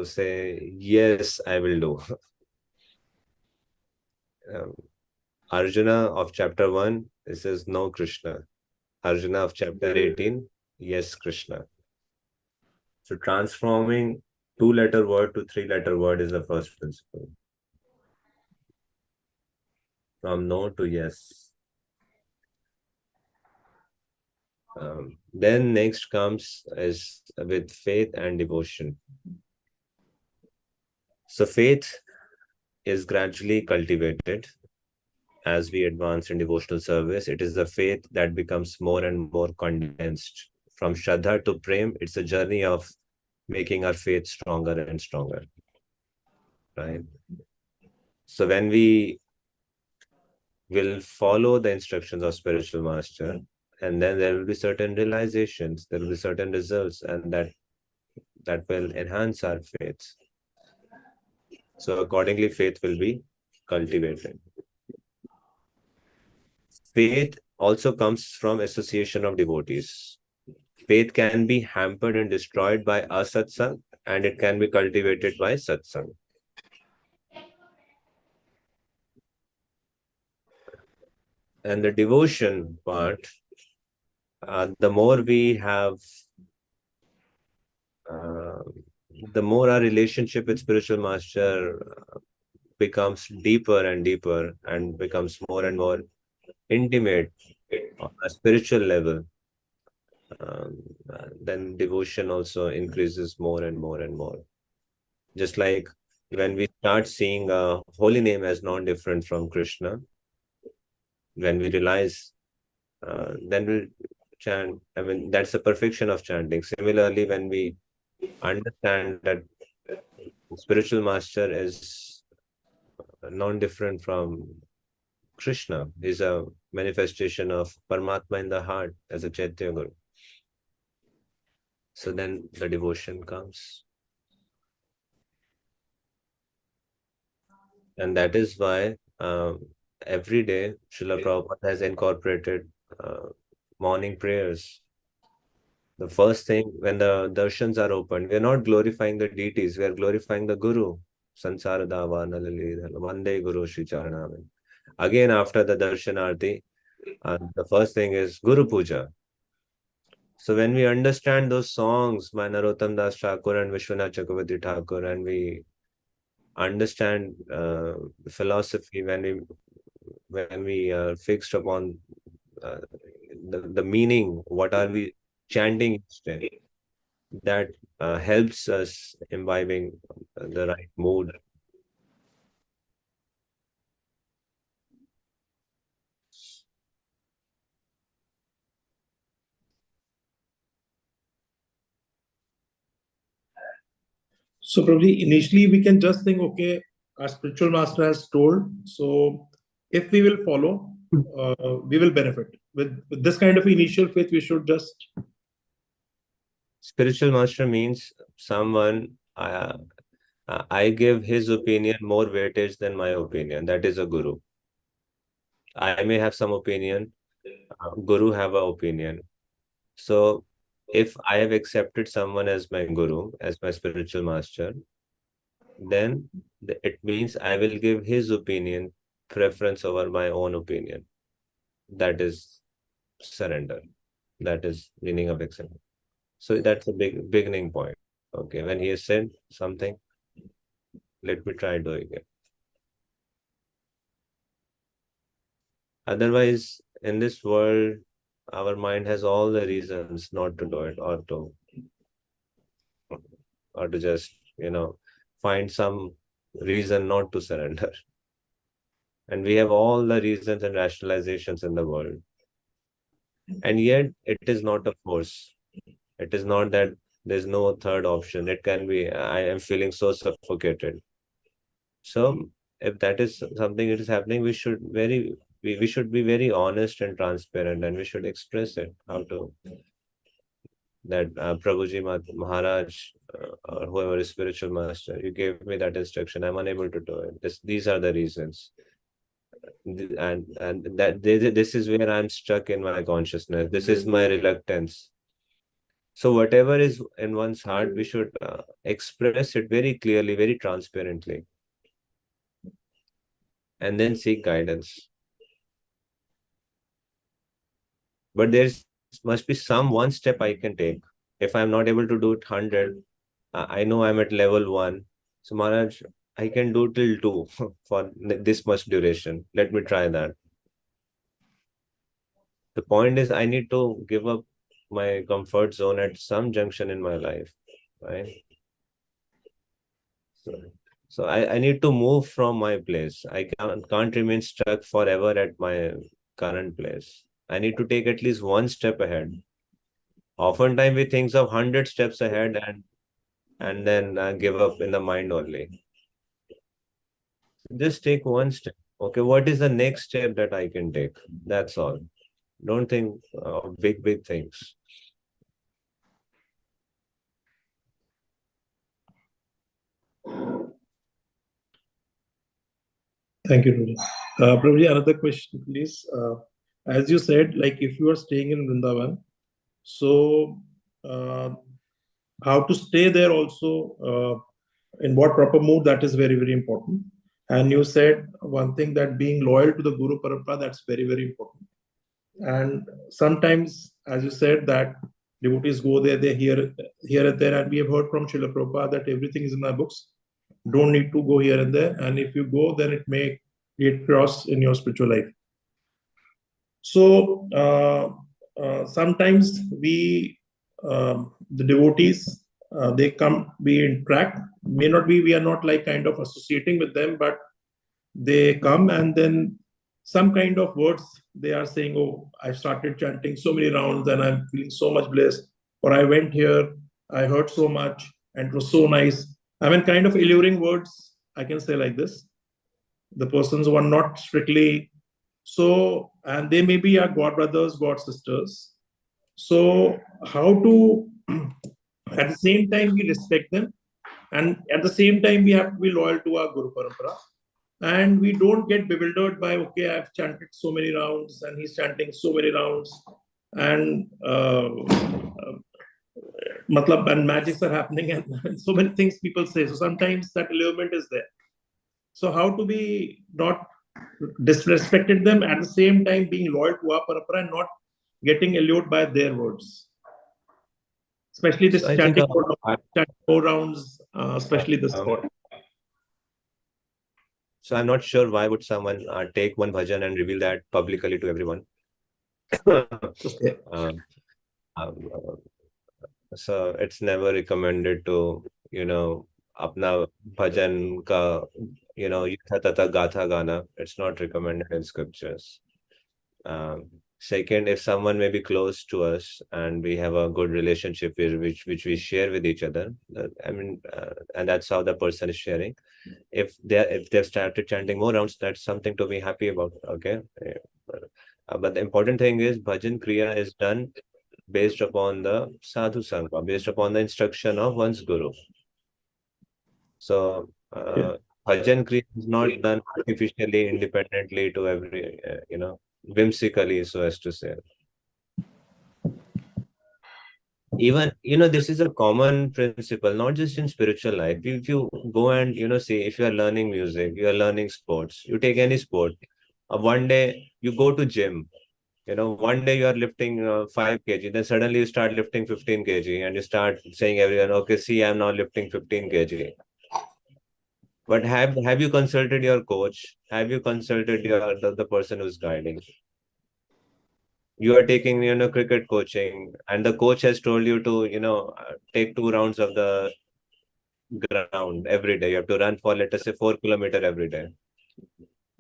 say, yes, I will do. Arjuna of chapter 1, it says, no Krishna. Arjuna of chapter 18, yes, Krishna. So transforming 2-letter word to 3-letter word is the first principle. From no to yes. Then next comes is with faith and devotion. So faith is gradually cultivated as we advance in devotional service. It is the faith that becomes more and more condensed. From Shraddha to Prem, it's a journey of making our faith stronger and stronger. Right? So when we will follow the instructions of spiritual master, and then there will be certain realizations, there will be certain results, and that will enhance our faith. So accordingly, faith will be cultivated. Faith also comes from association of devotees. Faith can be hampered and destroyed by asatsang, and it can be cultivated by satsang. And the devotion part, the more we have, the more our relationship with spiritual master becomes deeper and deeper and becomes more and more intimate on a spiritual level. Then devotion also increases more and more and more. Just like when we start seeing a holy name as non-different from Krishna, when we realize, then we'll chant. I mean, that's the perfection of chanting. Similarly, when we understand that spiritual master is non-different from Krishna, is a manifestation of Paramatma in the heart as a Chaitya Guru. So then the devotion comes. And that is why every day Srila Prabhupada has incorporated morning prayers. The first thing, when the darshans are opened, we are not glorifying the deities, we are glorifying the Guru. Sansara Dava Nalalidhala Vande Guru Shri Charanam. Again, after the darshan arti, the first thing is Guru Puja. So when we understand those songs by Narottam Das Thakur and Vishwanath Chakravarti Thakur, and we understand philosophy, when we are fixed upon the meaning, what are we chanting each day, that helps us imbibing the right mood. So probably initially we can just think, okay, our spiritual master has told, so if we will follow, we will benefit. With this kind of initial faith, we should just... Spiritual master means someone, I give his opinion more weightage than my opinion. That is a guru. I may have some opinion, guru have an opinion. So if I have accepted someone as my guru, as my spiritual master, then it means I will give his opinion preference over my own opinion. That is surrender. That is meaning of acceptance. So that's a big beginning point. Okay, when he has said something, let me try doing it. Otherwise, in this world, our mind has all the reasons not to do it, or to just, find some reason not to surrender. And we have all the reasons and rationalizations in the world. And yet it is not a force. It is not that there's no third option. It can be, I am feeling so suffocated. So if that is something that is happening, we should be very honest and transparent, and we should express it. How to that Prabhuji Maharaj or whoever is spiritual master, you gave me that instruction. I'm unable to do it. These are the reasons. And that this is where I'm stuck in my consciousness. This is my reluctance. So whatever is in one's heart, we should express it very clearly, very transparently, and then seek guidance. But there's must be some one step I can take. If I'm not able to do it 100, I know I'm at level 1. So Maharaj, I can do till 2 for this much duration. Let me try that. The point is, I need to give up my comfort zone at some junction in my life, right? So I need to move from my place. I can't remain stuck forever at my current place. I need to take at least one step ahead. Oftentimes we think of 100 steps ahead and then give up in the mind only. Just take one step. Okay, what is the next step that I can take? That's all. Don't think of big things. Thank you, Prabhuji. Prabhuji, another question, please. As you said, like if you are staying in Vrindavan, so how to stay there also, in what proper mood, that is very important. And you said one thing, that being loyal to the Guru Parampara, that's very important. And sometimes, as you said, that devotees go there, they hear and there, and we have heard from Srila Prabhupada that everything is in my books. Don't need to go here and there. And if you go, then it may create chaos in your spiritual life. So sometimes the devotees, they come, we interact. May not be, we are not like kind of associating with them, but they come and then some kind of words they are saying, oh, I started chanting so many rounds and I'm feeling so much blessed. Or I went here, I heard so much and it was so nice. I mean, kind of alluring words, I can say like this. The persons who are not strictly so, and they may be our god brothers, god sisters. So how to, at the same time, we respect them, and at the same time, we have to be loyal to our Guru Parampara. And we don't get bewildered by, okay, I've chanted so many rounds and he's chanting so many rounds, and and magics are happening, and so many things people say. So sometimes that allurement is there. So how to be not disrespected them, at the same time being loyal to our parampara and not getting allured by their words, especially this chanting four rounds, especially this part. So I'm not sure why would someone take one bhajan and reveal that publicly to everyone. So it's never recommended to, apna bhajan ka, yatha tata gatha gana. It's not recommended in scriptures. Second, if someone may be close to us and we have a good relationship which we share with each other, and that's how the person is sharing. If they've started chanting more rounds, that's something to be happy about. Okay, but the important thing is bhajan kriya is done based upon the sadhu sangha, based upon the instruction of one's guru. So bhajan kriya is not done artificially, independently to every, whimsically, so as to say. Even, this is a common principle, not just in spiritual life. If you go and, see, if you are learning music, you are learning sports, you take any sport, one day you go to gym, one day you are lifting 5 kg, then suddenly you start lifting 15 kg and you start saying everyone, okay, see, I'm now lifting 15 kg. But have you consulted your coach? Have you consulted the person who's guiding? You are taking, cricket coaching, and the coach has told you to, take 2 rounds of the ground every day. You have to run for, let us say, 4 kilometers every day.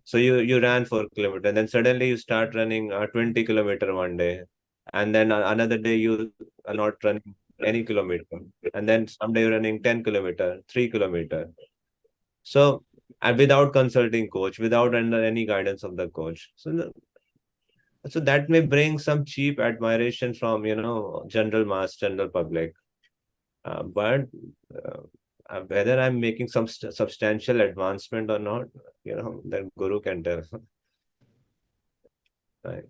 So you ran 4 kilometers, and then suddenly you start running 20 kilometer one day, and then another day you are not running any kilometer, and then someday you're running 10 kilometer, 3 kilometer. So, and without consulting coach, without under any guidance of the coach. So that may bring some cheap admiration from, general mass, general public. But whether I'm making some substantial advancement or not, the guru can tell. Right.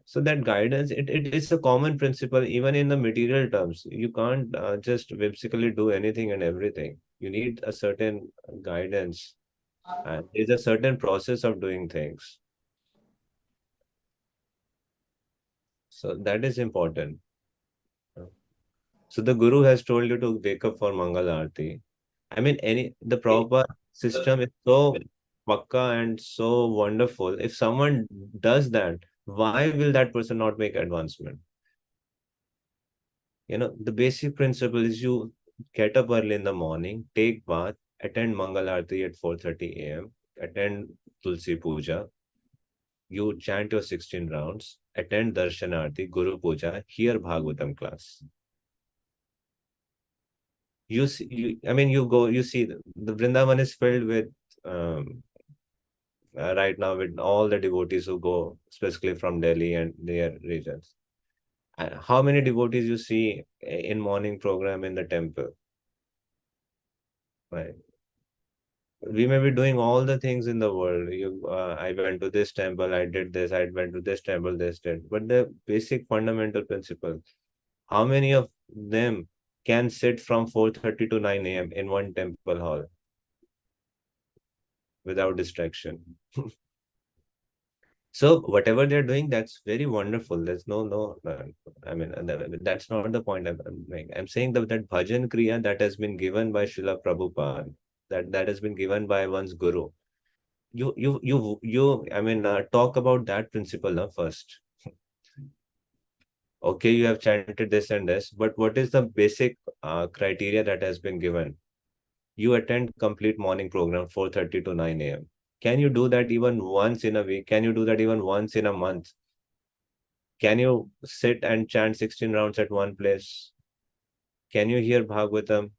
So that guidance, it is a common principle, even in the material terms. You can't just whimsically do anything and everything. You need a certain guidance, and there's a certain process of doing things. So that is important. So the guru has told you to wake up for Mangal Aarti. I mean, the proper system is so pakka and so wonderful. If someone does that, why will that person not make advancement? The basic principle is you get up early in the morning, take bath, attend Mangal Aarti at 4:30 a.m., attend Tulsi Puja, you chant your 16 rounds, attend Darshan Aarti, Guru Puja, hear Bhagavatam class. You see, you see the Vrindavan is filled with right now with all the devotees who go specifically from Delhi and their regions. How many devotees you see in morning program in the temple? Right. We may be doing all the things in the world. I went to this temple, I did this, I went to this temple, this did. But the basic fundamental principle, how many of them can sit from 4:30 to 9 a.m. in one temple hall without distraction? So whatever they're doing, that's very wonderful. There's no, I mean, that's not the point I'm making. I'm saying that bhajan kriya that has been given by Srila Prabhupada, that has been given by one's guru. Talk about that principle first. Okay, you have chanted this and this, but what is the basic criteria that has been given? You attend complete morning program 4:30 to 9 a.m. Can you do that even once in a week? Can you do that even once in a month? Can you sit and chant 16 rounds at one place? Can you hear Bhagavatam?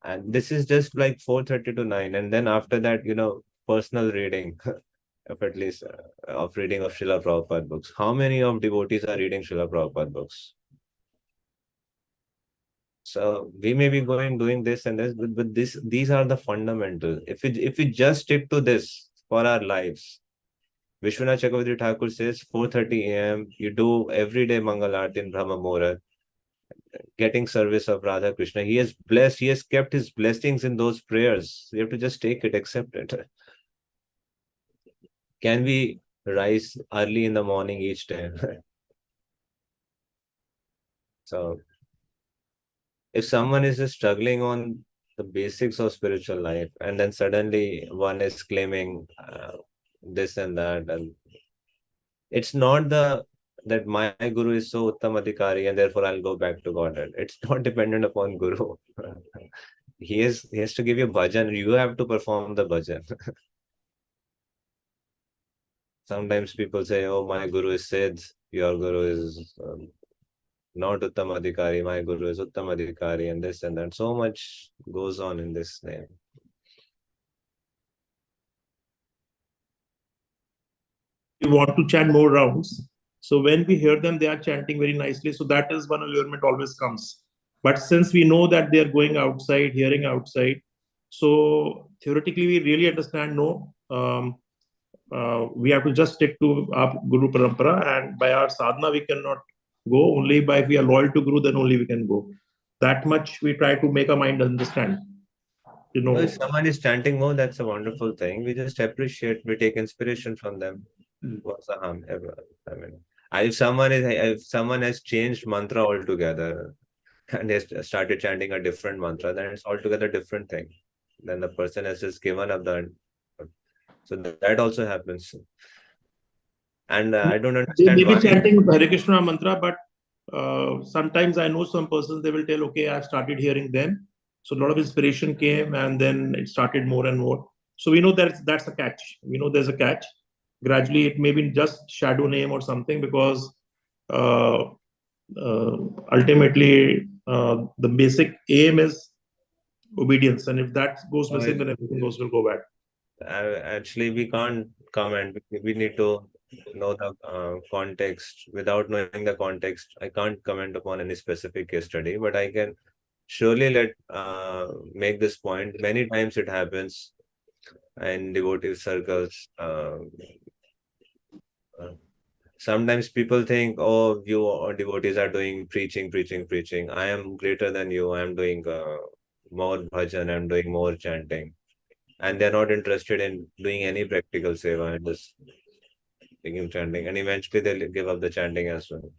And this is just like 4:30 to 9. And then after that, personal reading of at least of reading of Srila Prabhupada books. How many of devotees are reading Srila Prabhupada books? So we may be doing this and this, but these are the fundamentals. If we just stick to this for our lives, Vishwanath Chakravarti Thakur says 4:30 a.m. you do every day Mangal Aarti in Brahma Muhurat, getting service of Radha Krishna. He has blessed, he has kept his blessings in those prayers. You have to just take it, accept it. Can we rise early in the morning each day? So if someone is just struggling on the basics of spiritual life, and then suddenly one is claiming this and that, and it's not that my guru is so uttam adhikari and therefore I'll go back to Godhead. It's not dependent upon guru. He has to give you bhajan. You have to perform the bhajan. Sometimes people say, "Oh, my guru is Siddh, your guru is not uttam adhikari. My guru is uttam adhikari," and this and that. So much goes on in this name. We want to chant more rounds. So when we hear them, they are chanting very nicely. So that is one allurement always comes. But since we know that they are going outside, hearing outside, so theoretically we really understand no. We have to just stick to our Guru Parampara, and by our sadhana we cannot go. Only by if we are loyal to Guru, then only we can go. That much we try to make our mind understand. If someone is chanting more, that's a wonderful thing. We just appreciate, we take inspiration from them. What's the harm ever? I mean, if someone has changed mantra altogether and has started chanting a different mantra, then it's altogether different thing. Then the person has just given up that. So that also happens. And I don't understand they may why. be chanting Hare Krishna mantra, but sometimes I know some persons, they will tell, okay, I've started hearing them. So a lot of inspiration came and then it started more and more. So we know that that's a catch. We know there's a catch. Gradually, it may be just shadow name or something, because ultimately the basic aim is obedience, and if that goes missing, then everything else will go bad. Actually, we can't comment. We need to know the context. Without knowing the context, I can't comment upon any specific case study, but I can surely make this point. Many times it happens in devotee circles. Sometimes people think, oh, you or devotees are doing preaching. I am greater than you. I am doing more bhajan. I am doing more chanting. And they're not interested in doing any practical seva and just taking chanting. And eventually they'll give up the chanting as well.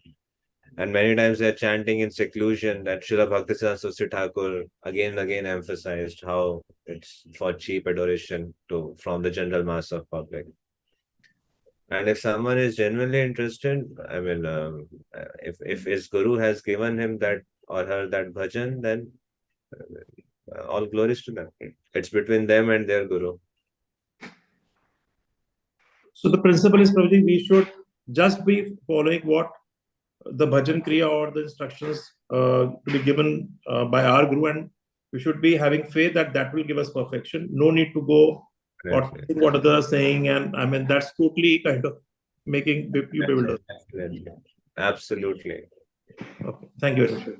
And many times they're chanting in seclusion. That Srila Bhaktisiddhanta Saraswati Thakur again and again emphasized how it's for cheap adoration from the general mass of public. And if someone is genuinely interested, I mean, if his guru has given him that or her that bhajan, then all glories to them. It's between them and their guru. So the principle is probably we should just be following what the bhajan kriya or the instructions to be given by our guru, and we should be having faith that that will give us perfection. No need to go or think what others are saying, and I mean that's totally kind of making you bewildered. Absolutely. Okay. Thank you very much.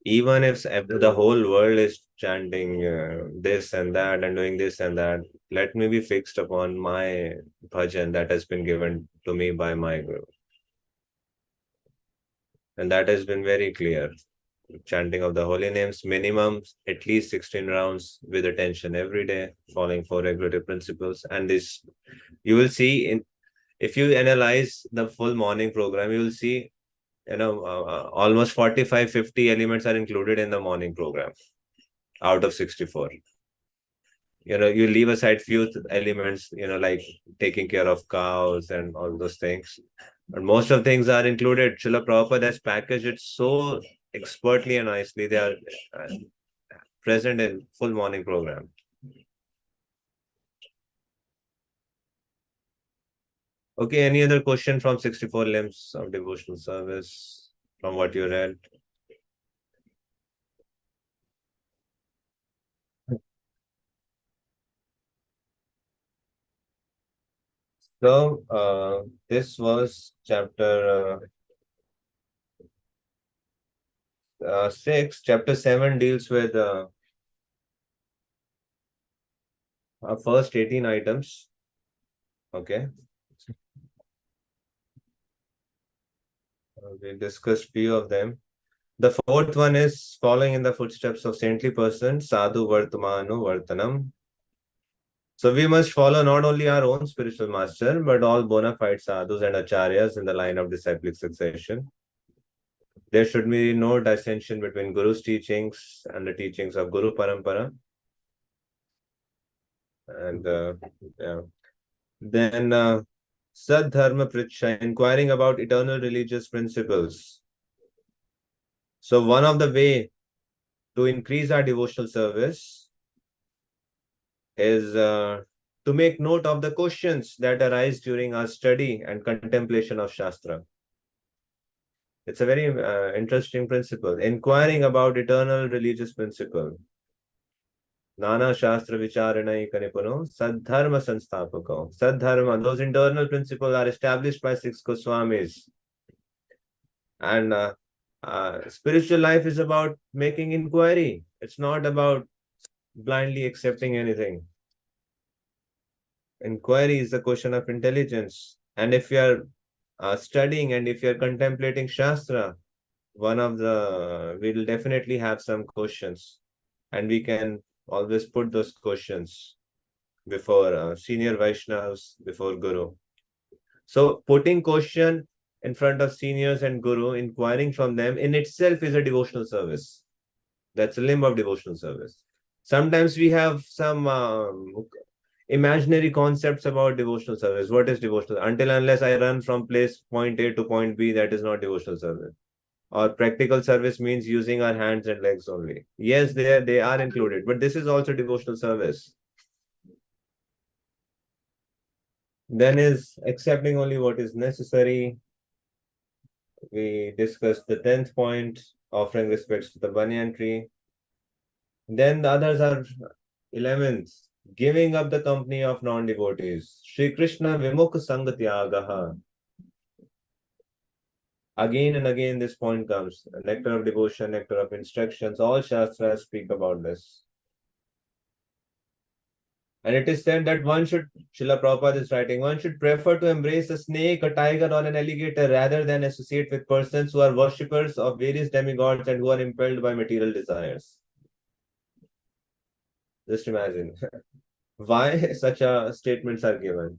Even if the whole world is chanting this and that and doing this and that, let me be fixed upon my bhajan that has been given to me by my guru. And that has been very clear. Chanting of the holy names, minimum at least 16 rounds with attention every day, following 4 regulative principles. And this, you will see, if you analyze the full morning program, you will see, almost 45-50 elements are included in the morning program out of 64. You leave aside few elements, like taking care of cows and all those things. But most of things are included. Srila Prabhupada has packaged it so expertly and nicely. They are present in full morning program. Okay, any other question from 64 limbs of devotional service from what you read? So, this was chapter 6. Chapter 7 deals with our first 18 items. Okay. We discussed few of them. The fourth one is following in the footsteps of saintly persons, sadhu vartamanu vartanam. So we must follow not only our own spiritual master, but all bona fide sadhus and acharyas in the line of disciplic succession. There should be no dissension between Guru's teachings and the teachings of Guru Parampara. And then Sadharma Pricha, inquiring about eternal religious principles. So one of the way to increase our devotional service is to make note of the questions that arise during our study and contemplation of Shastra. It's a very interesting principle. Inquiring about eternal religious principle. Nana Shastra Vicharanai Kanipuno, Sadharma Sanstapako. Sadharma, those internal principles are established by 6 Goswamis. And spiritual life is about making inquiry. It's not about blindly accepting anything. Inquiry is a question of intelligence. And if you are studying and if you are contemplating Shastra, we'll definitely have some questions. And we can always put those questions before senior Vaishnavas, before Guru. So putting question in front of seniors and Guru, inquiring from them in itself is a devotional service. That's a limb of devotional service. Sometimes we have some imaginary concepts about devotional service. What is devotional? Until unless I run from point A to point B, that is not devotional service. Or practical service means using our hands and legs only. Yes, they are included, but this is also devotional service. Then is accepting only what is necessary. We discussed the 10th point, offering respects to the banyan tree. Then the others are 11th, giving up the company of non-devotees. Sri Krishna Vimukha Sangatyagaha. Again and again this point comes. Nectar of devotion, nectar of instructions. All Shastras speak about this. And it is said that one should, Srila Prabhupada is writing, one should prefer to embrace a snake, a tiger, or an alligator rather than associate with persons who are worshippers of various demigods and who are impelled by material desires. Just imagine why such statements are given.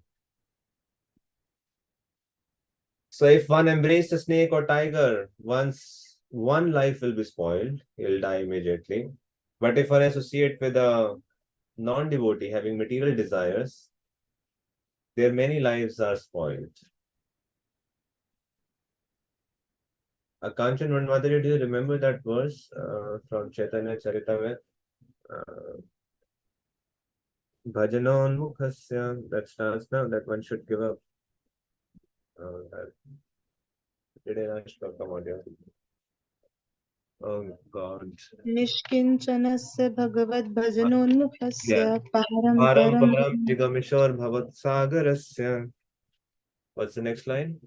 So if one embraces a snake or tiger, once one life will be spoiled, he'll die immediately. But if one associate with a non-devotee having material desires, their many lives are spoiled. Kanchan Manmadari, do you remember that verse from Chaitanya Charitamrita? Bhajanonmukhasya, that stands now that one should give up. Did I not come audio? Oh God. Nishkinchanasya bhagavad bhajanonmukhasya param Param param param jigamishor bhavat sagarasya. What's the next line?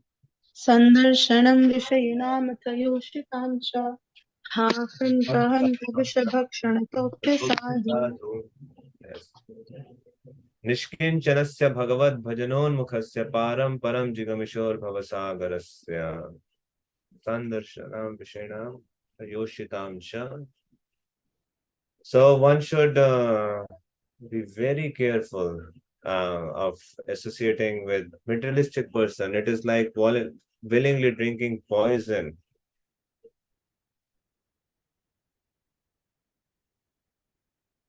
sandarshanam vishayinam tayoshikam cha hahan pahan vishabhakshanatopya sadhu. Yes. Nishkinchanasya bhagavad bhajanonmukhasya param param jigamishor bhavasagarasya. Sandarshanam vishainam yoshitam cha. So one should be very careful of associating with materialistic person. It is like willingly drinking poison.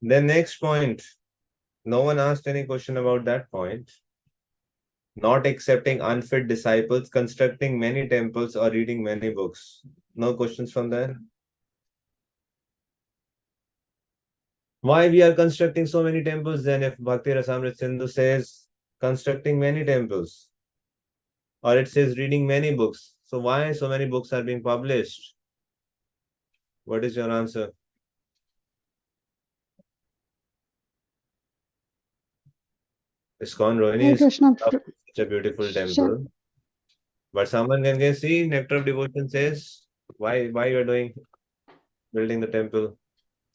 Then next point, no one asked any question about that point. Not accepting unfit disciples, constructing many temples or reading many books. No questions from there? Why we are constructing so many temples then if Bhakti Rasamrita Sindhu says constructing many temples? Or it says reading many books. So why so many books are being published? What is your answer? ISKCON Rohini Hare is Krishna. such a beautiful temple. But someone can see Nectar of Devotion says, why you are building the temple,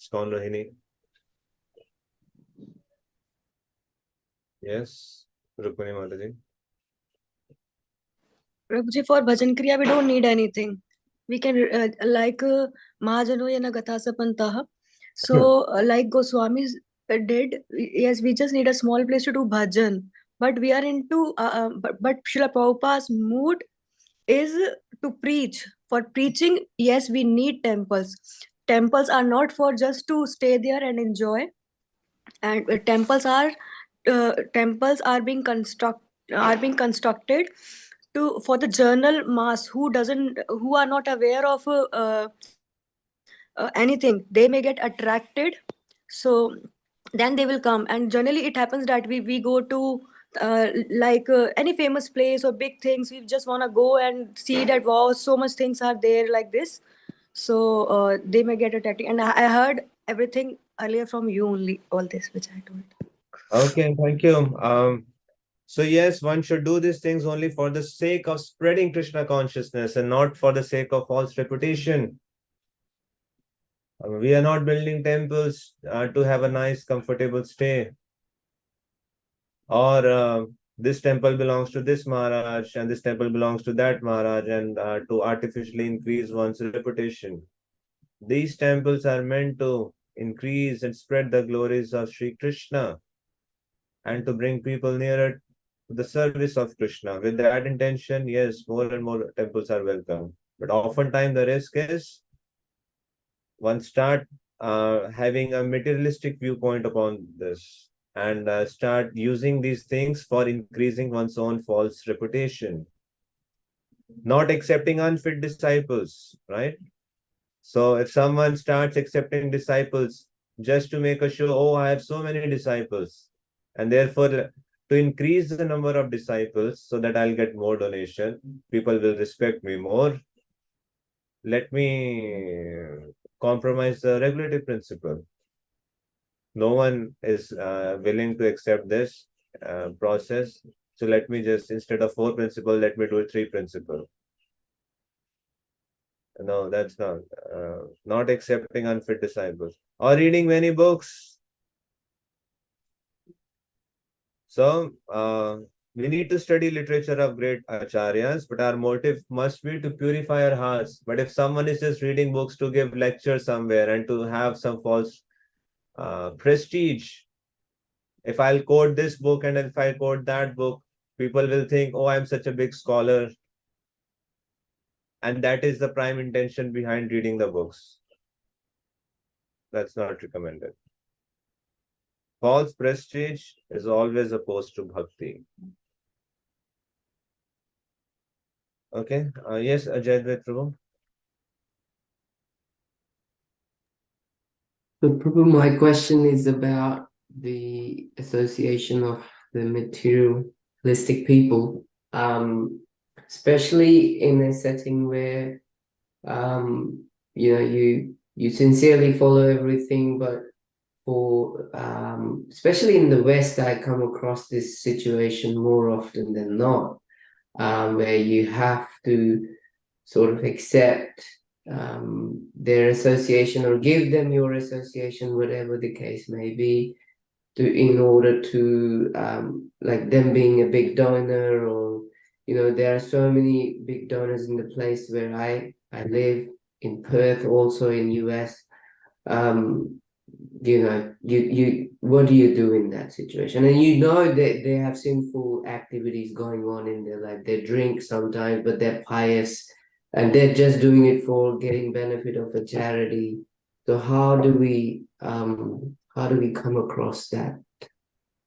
ISKCON Rohini? Yes, Rukmini Mataji. Prabhuji, for Bhajan Kriya, we don't need anything. We can, like Mahajano Yana Gathasa Pantaha. So, like Goswamis did, yes, we just need a small place to do bhajan. But we are into, but Srila Prabhupada's mood is to preach. For preaching, yes, we need temples. Temples are not for just to stay there and enjoy. And temples are being constructed for the general mass who are not aware of anything. They may get attracted, so then they will come. And generally it happens that we go to any famous place or big things. We just want to go and see that, wow, so much things are there like this. So they may get attracted. And I heard everything earlier from you only, all this which I told. Okay, thank you. So yes, one should do these things only for the sake of spreading Krishna consciousness and not for the sake of false reputation. We are not building temples to have a nice, comfortable stay. Or this temple belongs to this Maharaj and this temple belongs to that Maharaj, and to artificially increase one's reputation. These temples are meant to increase and spread the glories of Sri Krishna and to bring people nearer to the service of Krishna. With that intention, yes, more and more temples are welcome. But oftentimes the risk is one start having a materialistic viewpoint upon this and start using these things for increasing one's own false reputation. Not accepting unfit disciples, right? So if someone starts accepting disciples just to make a show, oh, I have so many disciples, and therefore to increase the number of disciples so that I'll get more donation, people will respect me more, let me compromise the regulative principle. No one is willing to accept this process. So let me just, instead of 4 principle, let me do 3 principle. No, that's not accepting unfit disciples or reading many books. So we need to study literature of great acharyas, but our motive must be to purify our hearts. But if someone is just reading books to give lecture somewhere and to have some false prestige, if I'll quote this book and if I quote that book, people will think, oh, I'm such a big scholar. And that is the prime intention behind reading the books. That's not recommended. False prestige is always opposed to bhakti. Okay. Yes, Ajay Prabhu. So, Prabhu, my question is about the association of the materialistic people, especially in a setting where, you know, you sincerely follow everything, but for especially in the West, I come across this situation more often than not, where you have to sort of accept their association or give them your association, whatever the case may be, in order to like them being a big donor, or there are so many big donors in the place where I live in Perth, also in US. You what do you do in that situation? And that they have sinful activities going on in their life. They drink sometimes, but they're pious, and they're just doing it for getting benefit of a charity. So how do we come across that?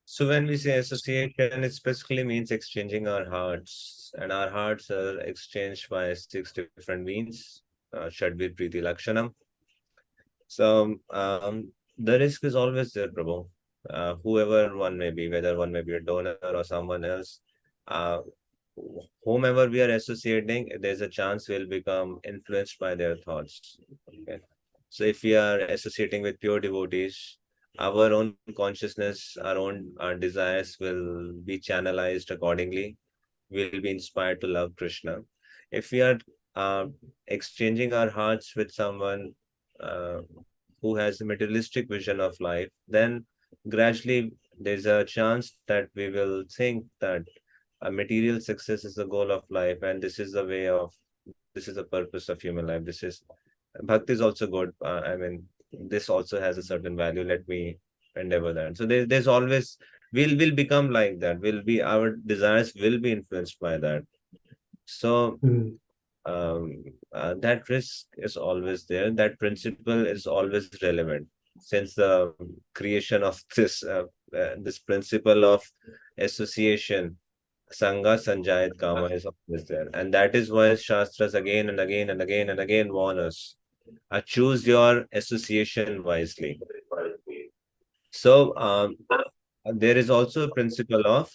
So when we say association, it specifically means exchanging our hearts, and our hearts are exchanged by 6 different means. Shadvid Priti Lakshanam. So the risk is always there, Prabhu. Whoever one may be, whether one may be a donor or someone else, whomever we are associating, there's a chance we'll become influenced by their thoughts. Okay. So if we are associating with pure devotees, our own consciousness, our desires will be channelized accordingly. We'll be inspired to love Krishna. If we are exchanging our hearts with someone who has a materialistic vision of life, then gradually there's a chance that we will think that material success is the goal of life, and this is the purpose of human life. Bhakti is also good. I mean, this also has a certain value. Let me endeavor that. So there's always we'll become like that. Our desires will be influenced by that. So that risk is always there. That principle is always relevant since the creation of this principle of association. Sangha Sanjayat Kama is always there. And that is why Shastras again and again and again and again warn us. Choose your association wisely. So there is also a principle of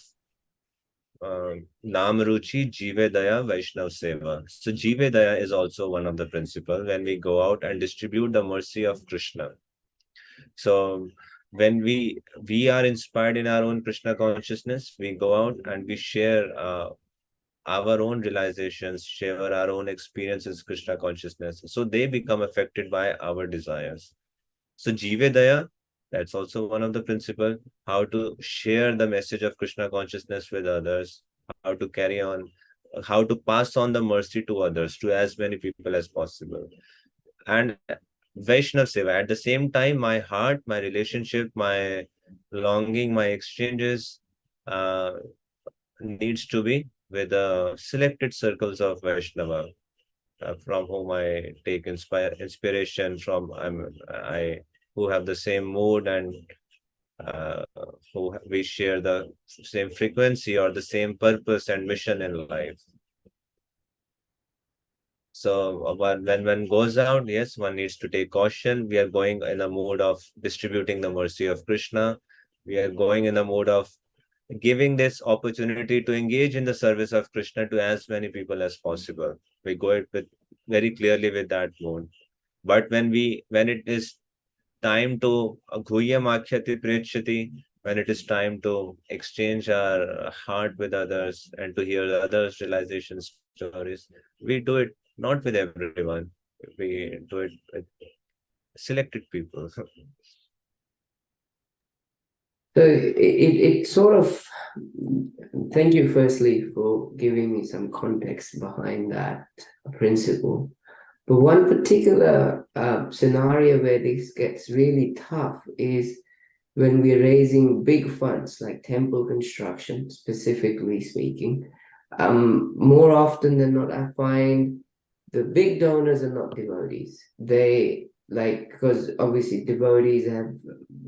Nam Ruchi Jive Daya Vaishnav Seva. So Jive Daya is also one of the principles when we go out and distribute the mercy of Krishna. So when we are inspired in our own Krishna consciousness, we go out and we share our own realizations, share our own experiences, Krishna consciousness. So they become affected by our desires. So Jive Daya, that's also one of the principles, how to share the message of Krishna consciousness with others, how to carry on, how to pass on the mercy to others, to as many people as possible. And Vaishnav Seva, at the same time, my heart, my relationship, my longing, my exchanges needs to be with selected circles of Vaishnava, from whom I take inspiration from, who have the same mood and who we share the same frequency or the same purpose and mission in life. So when one goes out, yes, one needs to take caution. We are going in a mode of distributing the mercy of Krishna. We are going in a mode of giving this opportunity to engage in the service of Krishna to as many people as possible. We go it with very clearly with that mode. But when it is time to guhyam akhyati prechyati, when it is time to exchange our heart with others and to hear others' realization stories, we do it not with everyone. We do it with selected people. So it sort of, thank you firstly for giving me some context behind that principle. But one particular scenario where this gets really tough is when we're raising big funds like temple construction, specifically speaking. More often than not, I find the big donors are not devotees. They because obviously devotees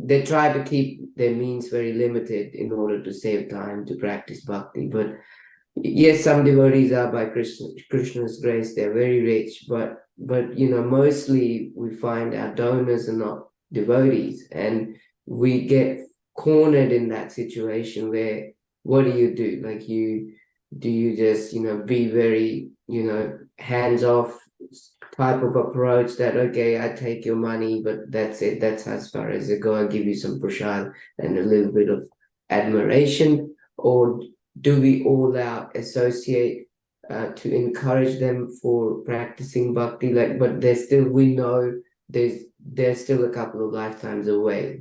they try to keep their means very limited in order to save time to practice bhakti. But yes, some devotees are by Krishna's grace, they're very rich, but mostly we find our donors are not devotees, and we get cornered in that situation where what do? Do you just be very hands off type of approach that okay, I take your money, but that's it, that's as far as it go. I give you some prasad and a little bit of admiration, or do we all out associate to encourage them for practicing bhakti? But we know there's still a couple of lifetimes away.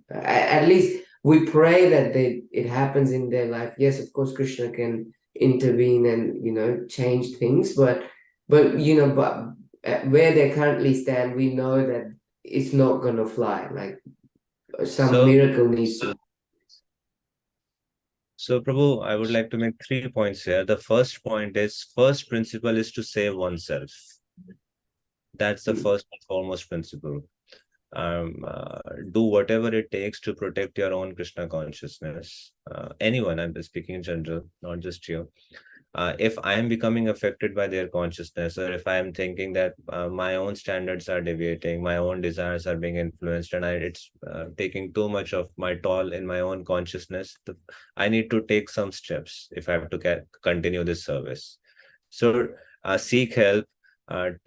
At least we pray that it happens in their life. Yes, of course, Krishna can intervene and change things, but where they currently stand, we know that it's not gonna fly. Like some miracle needs to. So, Prabhu, I would like to make 3 points here. The first principle is to save oneself. That's the first and foremost principle. Do whatever it takes to protect your own Krishna consciousness. Anyone, I'm speaking in general, not just you. If I am becoming affected by their consciousness, or if I am thinking that my own standards are deviating, my own desires are being influenced, and it's taking too much of my toll in my own consciousness, I need to take some steps if I have to continue this service. So seek help,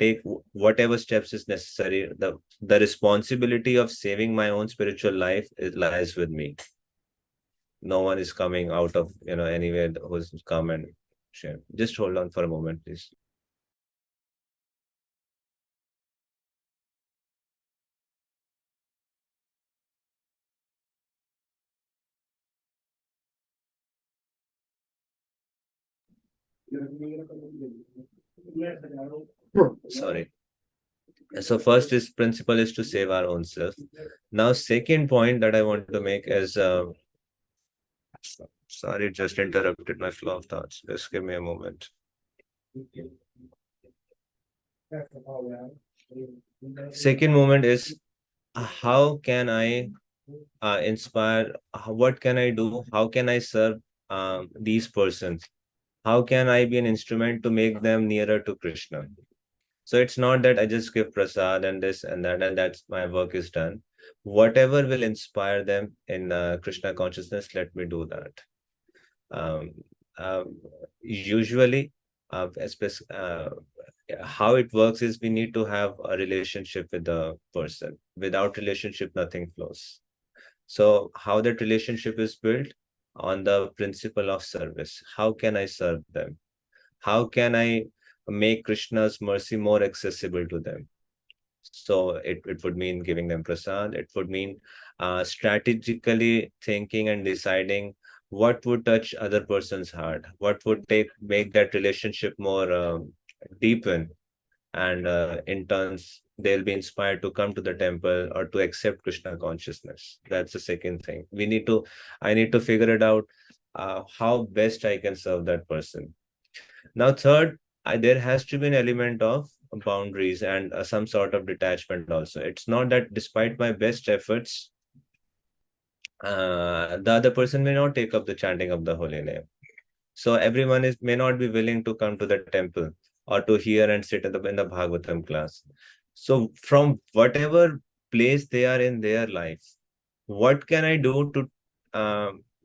take whatever steps is necessary. The responsibility of saving my own spiritual life lies with me. No one is coming out of anywhere who's come and share. Just hold on for a moment, please. Sorry. So first principle is to save our own self. Now, second point that I want to make is sorry, it just interrupted my flow of thoughts. Just give me a moment. Second moment is how can I inspire? What can I do? How can I serve these persons? How can I be an instrument to make them nearer to Krishna? So it's not that I just give prasad and this and that, and that's my work is done. Whatever will inspire them in Krishna consciousness, let me do that. Usually, how it works is we need to have a relationship with the person. Without relationship, nothing flows. So how that relationship is built? On the principle of service. How can I serve them? How can I make Krishna's mercy more accessible to them? So it would mean giving them prasad. It would mean strategically thinking and deciding what would touch other person's heart, what would make that relationship more deepen, and in turns they'll be inspired to come to the temple or to accept Krishna consciousness. That's the second thing. I need to figure it out how best I can serve that person. Now, third, there has to be an element of boundaries and some sort of detachment also. It's not that despite my best efforts, the other person may not take up the chanting of the holy name. So everyone may not be willing to come to the temple. or to hear and sit in the Bhagavatam class. So from whatever place they are in their life, what can I do to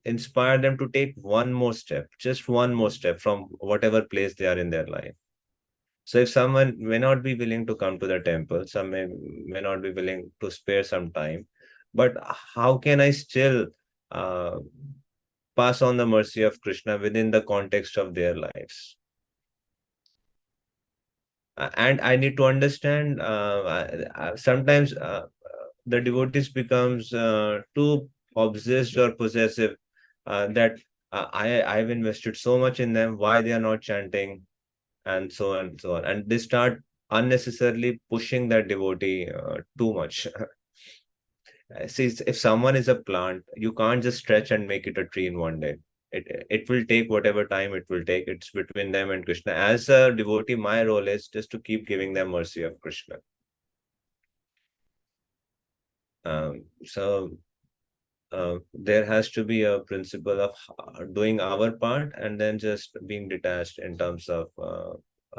inspire them to take one more step, just one more step from whatever place they are in their life? So if someone may not be willing to come to the temple, some may not be willing to spare some time, but how can I still pass on the mercy of Krishna within the context of their lives? And I need to understand, sometimes the devotees becomes too obsessed or possessive, that I've invested so much in them, why they are not chanting, and so on and so on. And they start unnecessarily pushing that devotee too much. See, if someone is a plant, you can't just stretch and make it a tree in one day. It will take whatever time it will take. It's between them and Krishna. As a devotee, my role is just to keep giving them mercy of Krishna. So there has to be a principle of doing our part and then just being detached in terms of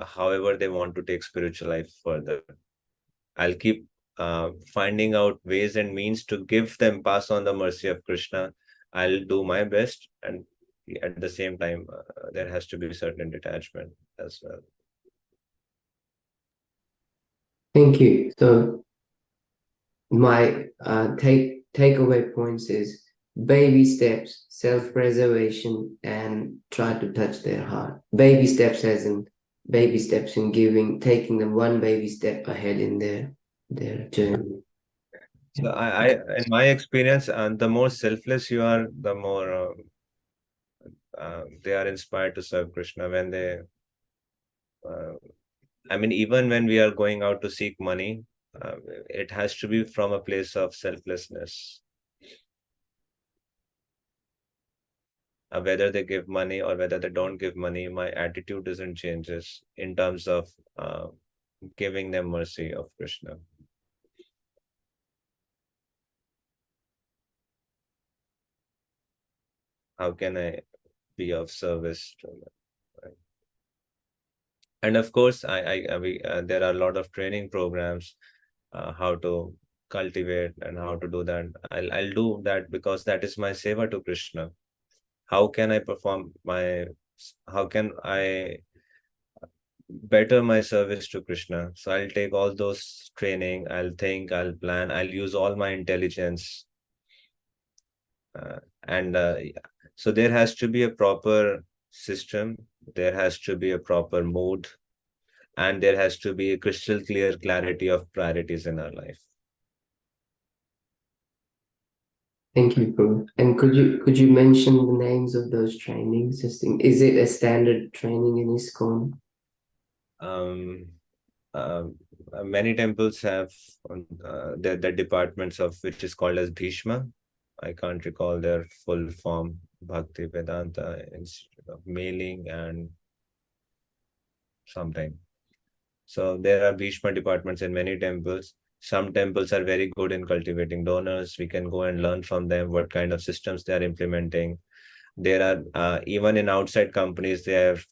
however they want to take spiritual life further. I'll keep finding out ways and means to give them, pass on the mercy of Krishna. I'll do my best, and at the same time, there has to be certain detachment as well. Thank you. So my takeaway points is baby steps, self-preservation, and try to touch their heart. Baby steps as in baby steps in giving, taking them one baby step ahead in their journey. So I in my experience, the more selfless you are, the more they are inspired to serve Krishna. When they, I mean, even when we are going out to seek money, it has to be from a place of selflessness. Whether they give money or whether they don't give money, my attitude doesn't changes in terms of giving them mercy of Krishna. How can I be of service to them? Right? And of course, there are a lot of training programs, how to cultivate and how to do that. I'll do that because that is my seva to Krishna. How can I perform how can I better my service to Krishna? So I'll take all those training, I'll think, I'll plan, I'll use all my intelligence. So there has to be a proper system, there has to be a proper mood, and there has to be a crystal clear clarity of priorities in our life. Thank you, Prabhu. And could you mention the names of those trainings? Is it a standard training in ISKCON? Many temples have the departments of which is called as Bhishma. I can't recall their full form. Bhakti Vedanta Institute of Mailing and something. So there are Bhishma departments in many temples. Some temples are very good in cultivating donors. We can go and learn from them what kind of systems they are implementing. There are even in outside companies, they have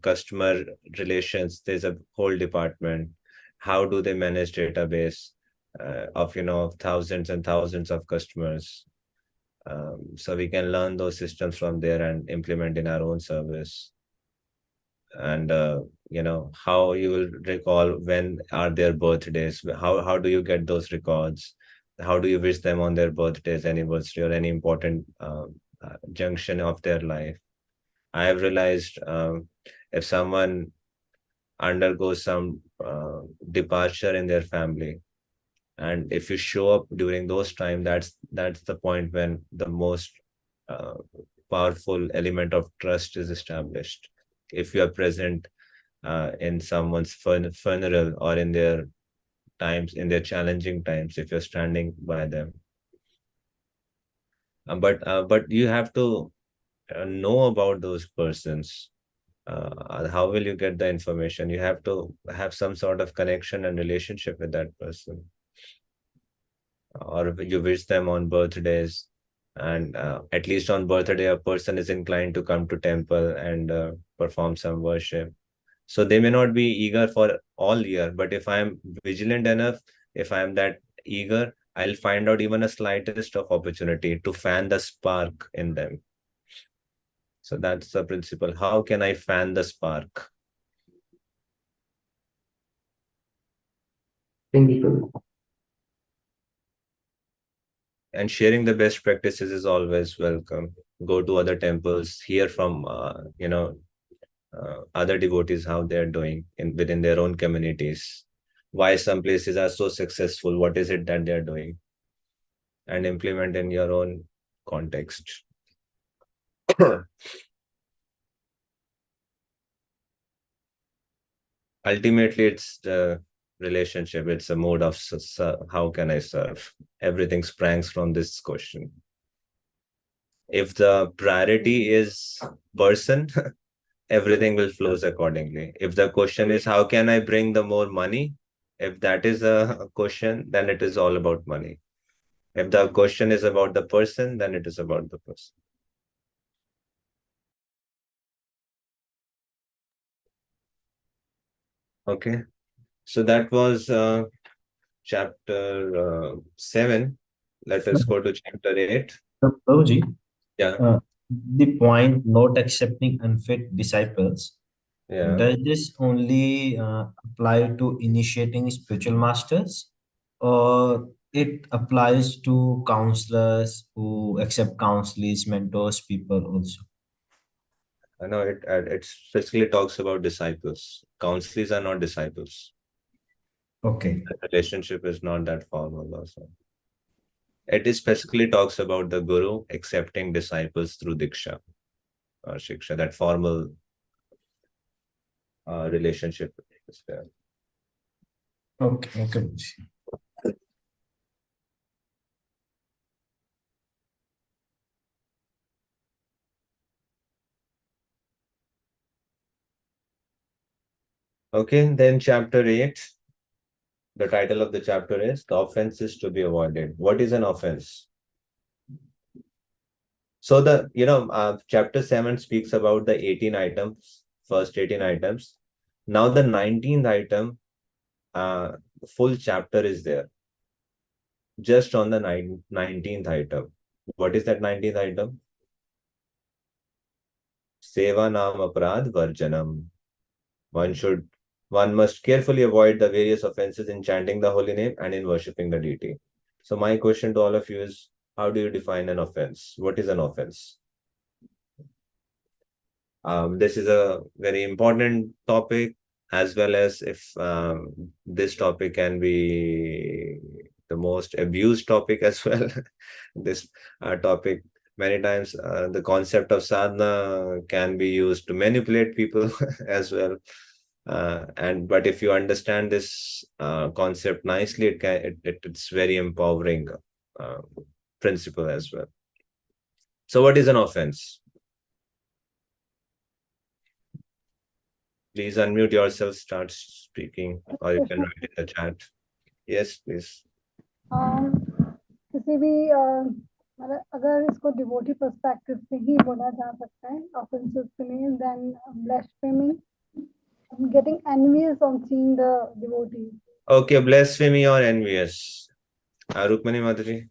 customer relations. There's a whole department. How do they manage database of thousands and thousands of customers? So we can learn those systems from there and implement in our own service. And how you will recall when are their birthdays, how do you get those records, how do you wish them on their birthdays, anniversary, or any important junction of their life. I have realized if someone undergoes some departure in their family, and if you show up during those times, that's the point when the most powerful element of trust is established. If you are present in someone's funeral or in their times, in their challenging times, if you're standing by them. But you have to know about those persons. How will you get the information? You have to have some sort of connection and relationship with that person. Or you wish them on birthdays, and at least on birthday, a person is inclined to come to temple and perform some worship. So they may not be eager for all year, but if I'm vigilant enough, if I'm that eager, I'll find out even a slightest of opportunity to fan the spark in them. So that's the principle. How can I fan the spark? Thank you. And sharing the best practices is always welcome. Go to other temples, hear from other devotees how they're doing within their own communities, why some places are so successful, what is it that they're doing, and implement in your own context. Ultimately, it's the relationship, it's a mode of how can I serve. Everything springs from this question. If the priority is person, everything will flows accordingly. If the question is how can I bring the more money, if that is a question, then it is all about money. If the question is about the person, then it is about the person. Okay, so that was chapter 7. Let us go to chapter 8. Prabhuji, Yeah, the point not accepting unfit disciples, yeah. does this only apply to initiating spiritual masters, or it applies to counselors who accept counselees, mentors, people also? I know it specifically talks about disciples. Counselors are not disciples. Okay. The relationship is not that formal also. It is specifically talks about the guru accepting disciples through diksha or shiksha, that formal relationship is there. Okay. Okay. Okay, then chapter 8. The title of the chapter is The Offenses to be Avoided. What is an offense? So chapter 7 speaks about the 18 items, first 18 items. Now the 19th item, full chapter is there. Just on the 19th item. What is that 19th item? Seva Nam Aparad Varjanam. One must carefully avoid the various offenses in chanting the holy name and in worshipping the deity. So my question to all of you is, how do you define an offense? What is an offense? This is a very important topic, as well as if this topic can be the most abused topic as well. This topic, many times the concept of sadhana can be used to manipulate people as well. But if you understand this concept nicely, it's very empowering principle as well. So what is an offense? Please unmute yourself, start speaking, or you can write in the chat. Yes, please. किसी भी अगर इसको devotee perspective से ही बोला जा सकता है offences के लिए, then blasphemy, getting envious on seeing the devotee. Okay, blasphemy or envious. Rukmani Mataji.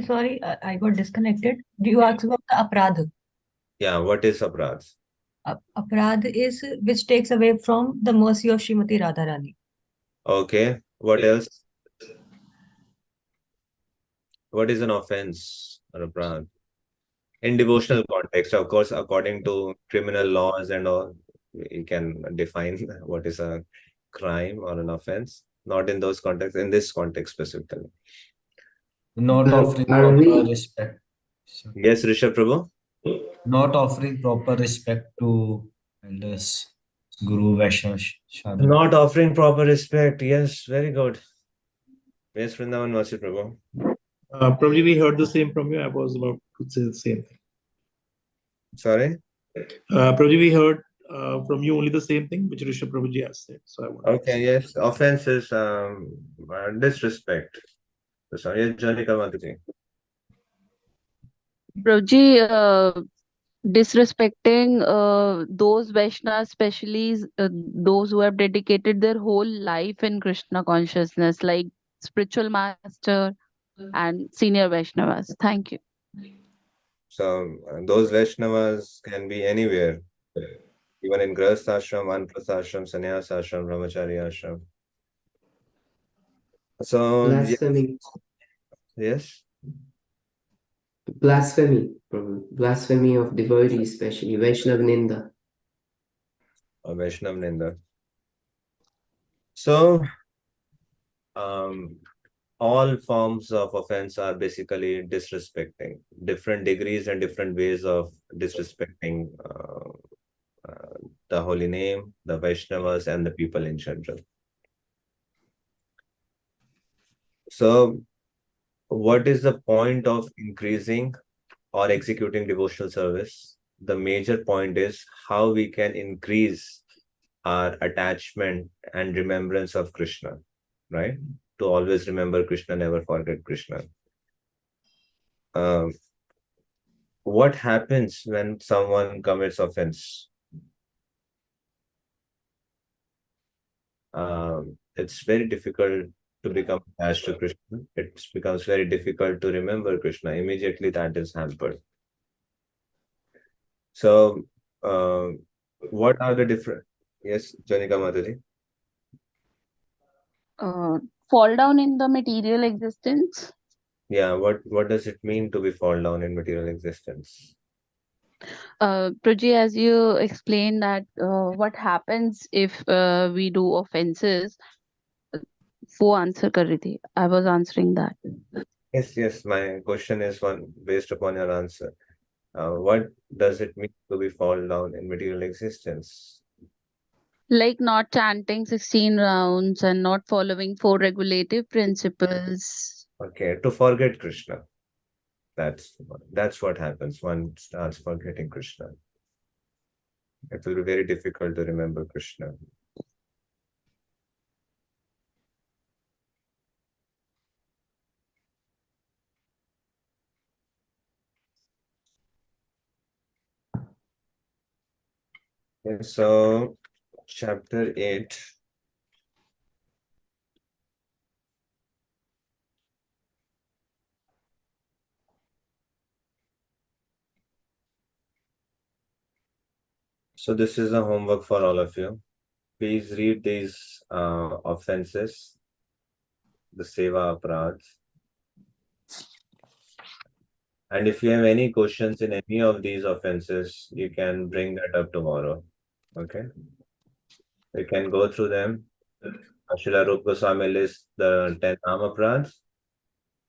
Sorry, I got disconnected. Do you ask about the aparadha? Yeah, what is aparadh? Aparadha is which takes away from the mercy of Srimati Radharani. Okay, what else? What is an offense or aparadh? In devotional context, of course, according to criminal laws and all, you can define what is a crime or an offense. Not in those contexts, in this context specifically. Not offering Are we- proper respect. Yes, Rishabh Prabhu? Not offering proper respect to elders, Guru, Vaishnava, Sadhu. Not offering proper respect. Yes, very good. Yes, Vrindavan Vasi Prabhu. Probably we heard the same from you. I was about to say the same thing. Sorry? Probably we heard from you only the same thing which Rishabh Prabhuji has said. So I want Okay, yes. Offense is disrespect. Sorry, yes, Janika Mataji. Prabhuji, disrespecting those Vaishnavas, especially those who have dedicated their whole life in Krishna consciousness, like spiritual master and senior Vaishnavas. Thank you. So those Vaishnavas can be anywhere, even in Grihastha ashram, Vanprastha ashram, Sannyas ashram, Brahmachari ashram. So Blasphemy. yes. Blasphemy. Blasphemy of devotees, especially Vaishnava Ninda. Vaishnav Ninda. So all forms of offense are basically disrespecting, different degrees and different ways of disrespecting the holy name, the Vaishnavas, and the people in general. So, what is the point of increasing or executing devotional service? The major point is how we can increase our attachment and remembrance of Krishna, right? To always remember Krishna, never forget Krishna. What happens when someone commits offense? It's very difficult to become attached to Krishna. It becomes very difficult to remember Krishna. Immediately that is hampered. So, what are the different? Yes, Janika Madhuri. Fall down in the material existence. Yeah, what does it mean to be fall down in material existence? Praji, as you explained that what happens if we do offenses, वो answer कर रही थी. I was answering that. Yes, my question is one based upon your answer. What does it mean to be fall down in material existence? Like not chanting 16 rounds and not following 4 regulative principles. Okay, to forget Krishna. That's what happens. One starts forgetting Krishna. It will be very difficult to remember Krishna. Okay, so chapter 8. So this is a homework for all of you. Please read these offenses, the seva aparadhs. And if you have any questions in any of these offenses, you can bring that up tomorrow. Okay? We can go through them. Srila Rupa Goswami lists the 10 nama aparadhs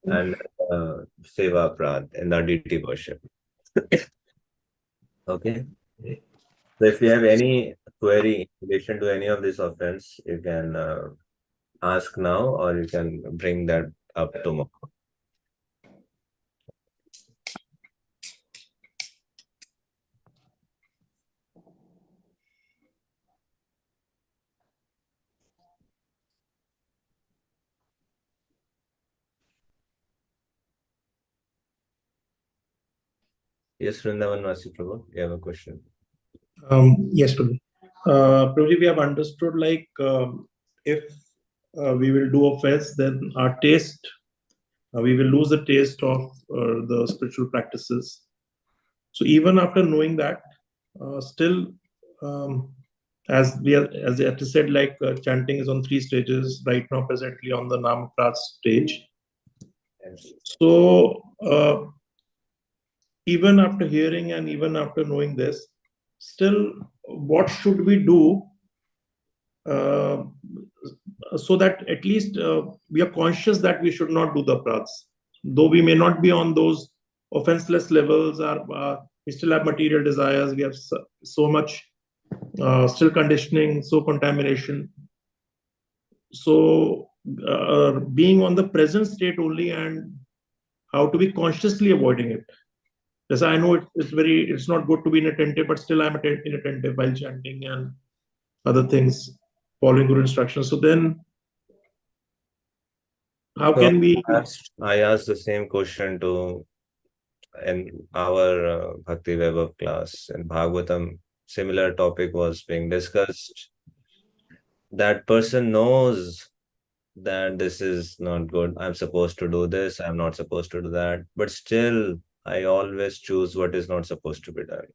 and seva aparadh in the deity worship. Okay? So if you have any query in relation to any of this offense, you can ask now or you can bring that up tomorrow. Yes, Vrindavan Vasi Prabhu, you have a question. Yes, Prabhu. Prabhuji, we have understood like if we will do offense, then our taste, we will lose the taste of the spiritual practices. So even after knowing that, still, as it is said, like chanting is on 3 stages right now, presently on the Namaprad stage. Yes. So even after hearing and even after knowing this, still, what should we do so that at least we are conscious that we should not do the aparadhs, though we may not be on those offenseless levels, or we still have material desires, we have so much still conditioning, so contamination. So being on the present state only, and how to be consciously avoiding it. Yes, I know it's not good to be inattentive, but still I'm inattentive while chanting and other things, following Guru instructions. So then, how can we? I asked the same question to in our Bhakti Vaibhav class in Bhagavatam, similar topic was being discussed. That person knows that this is not good. I'm supposed to do this. I'm not supposed to do that. But still, I always choose what is not supposed to be done.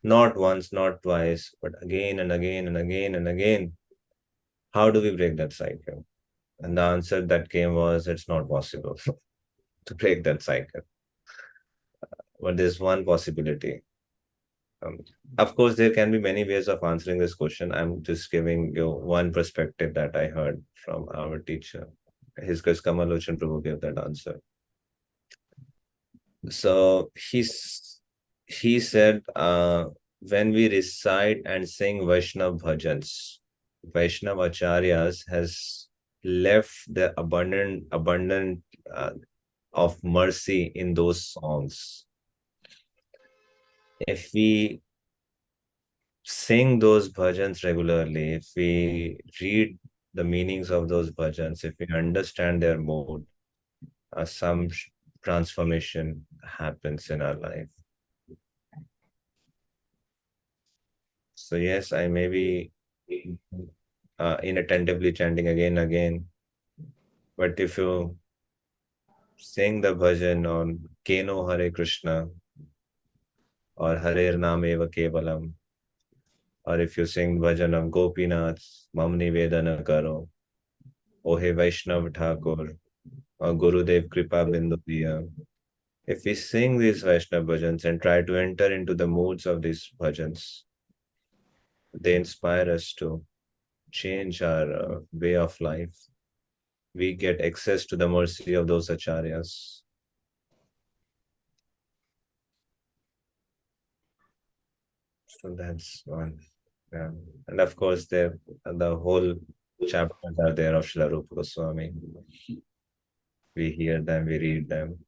Not once, not twice, but again and again and again and again. How do we break that cycle? And the answer that came was it's not possible to break that cycle. But there's one possibility. Of course, there can be many ways of answering this question. I'm just giving you one perspective that I heard from our teacher. His Grace Kamalochan Prabhu gave that answer. So he said, when we recite and sing Vaishnav bhajans, Vaishnav acharyas has left the abundant of mercy in those songs. If we sing those bhajans regularly, if we read the meanings of those bhajans, if we understand their mode, some transformation happens in our life. So yes, I may be inattentively chanting again and again, but if you sing the bhajan on Keno Hare Krishna or Harer Naam Eva Kevalam, or if you sing bhajan of Gopinath, Mam Nivedana Karo, Ohe Vaishnav Thakur, or Gurudev Kripa Bindu Diya. If we sing these Vaishnav bhajans and try to enter into the moods of these bhajans, they inspire us to change our way of life. We get access to the mercy of those acharyas. So that's one. Yeah. And of course, the whole chapters are there of Srila Rupa Goswami. We hear them, we read them.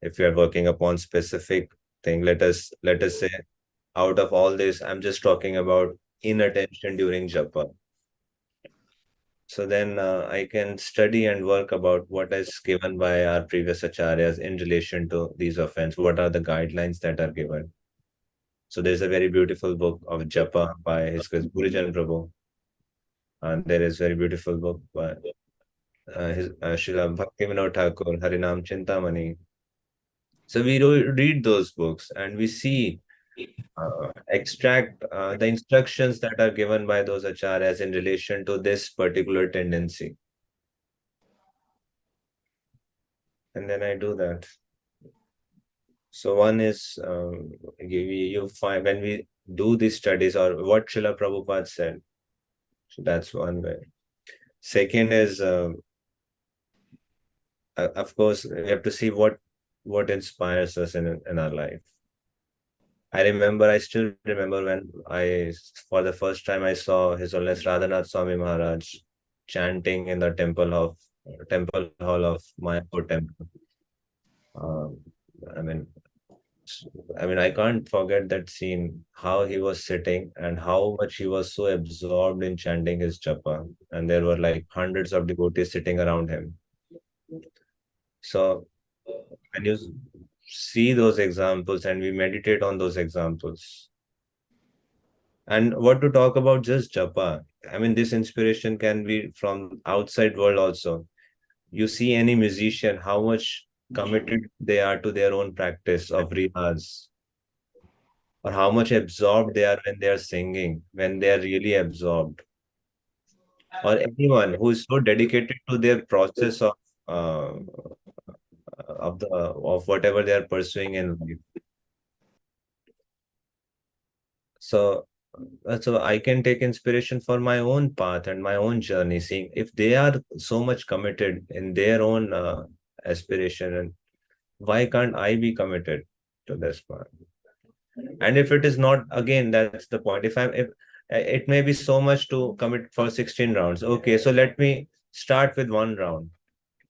If we are working upon specific thing, let us say, out of all this, I'm just talking about inattention during japa. So then I can study and work about what is given by our previous acharyas in relation to these offenses. What are the guidelines that are given? So there's a very beautiful book of japa by His Grace Gurujan Prabhu. And there is a very beautiful book by Srila Bhakti Vinod Thakur, Harinam Chintamani. So we read those books and we see, extract the instructions that are given by those acharyas in relation to this particular tendency. And then I do that. So one is, you find when we do these studies or what Srila Prabhupada said. So that's one way. Second is, of course, we have to see what inspires us in our life. I still remember when for the first time I saw His Holiness Radhanath Swami Maharaj chanting in the temple hall of Mayapur temple. I can't forget that scene, how he was sitting and how much he was so absorbed in chanting his japa. And there were like hundreds of devotees sitting around him. So when you see those examples and we meditate on those examples, and what to talk about just japa, this inspiration can be from outside world also. You see any musician, how much committed they are to their own practice of riyaz, or how much absorbed they are when they are singing, when they are really absorbed, or anyone who is so dedicated to their process of whatever they are pursuing in life. So I can take inspiration for my own path and my own journey, seeing if they are so much committed in their own aspiration, and why can't I be committed to this path? And if it is not, again, that's the point. If it may be so much to commit for 16 rounds. Okay, so let me start with one round.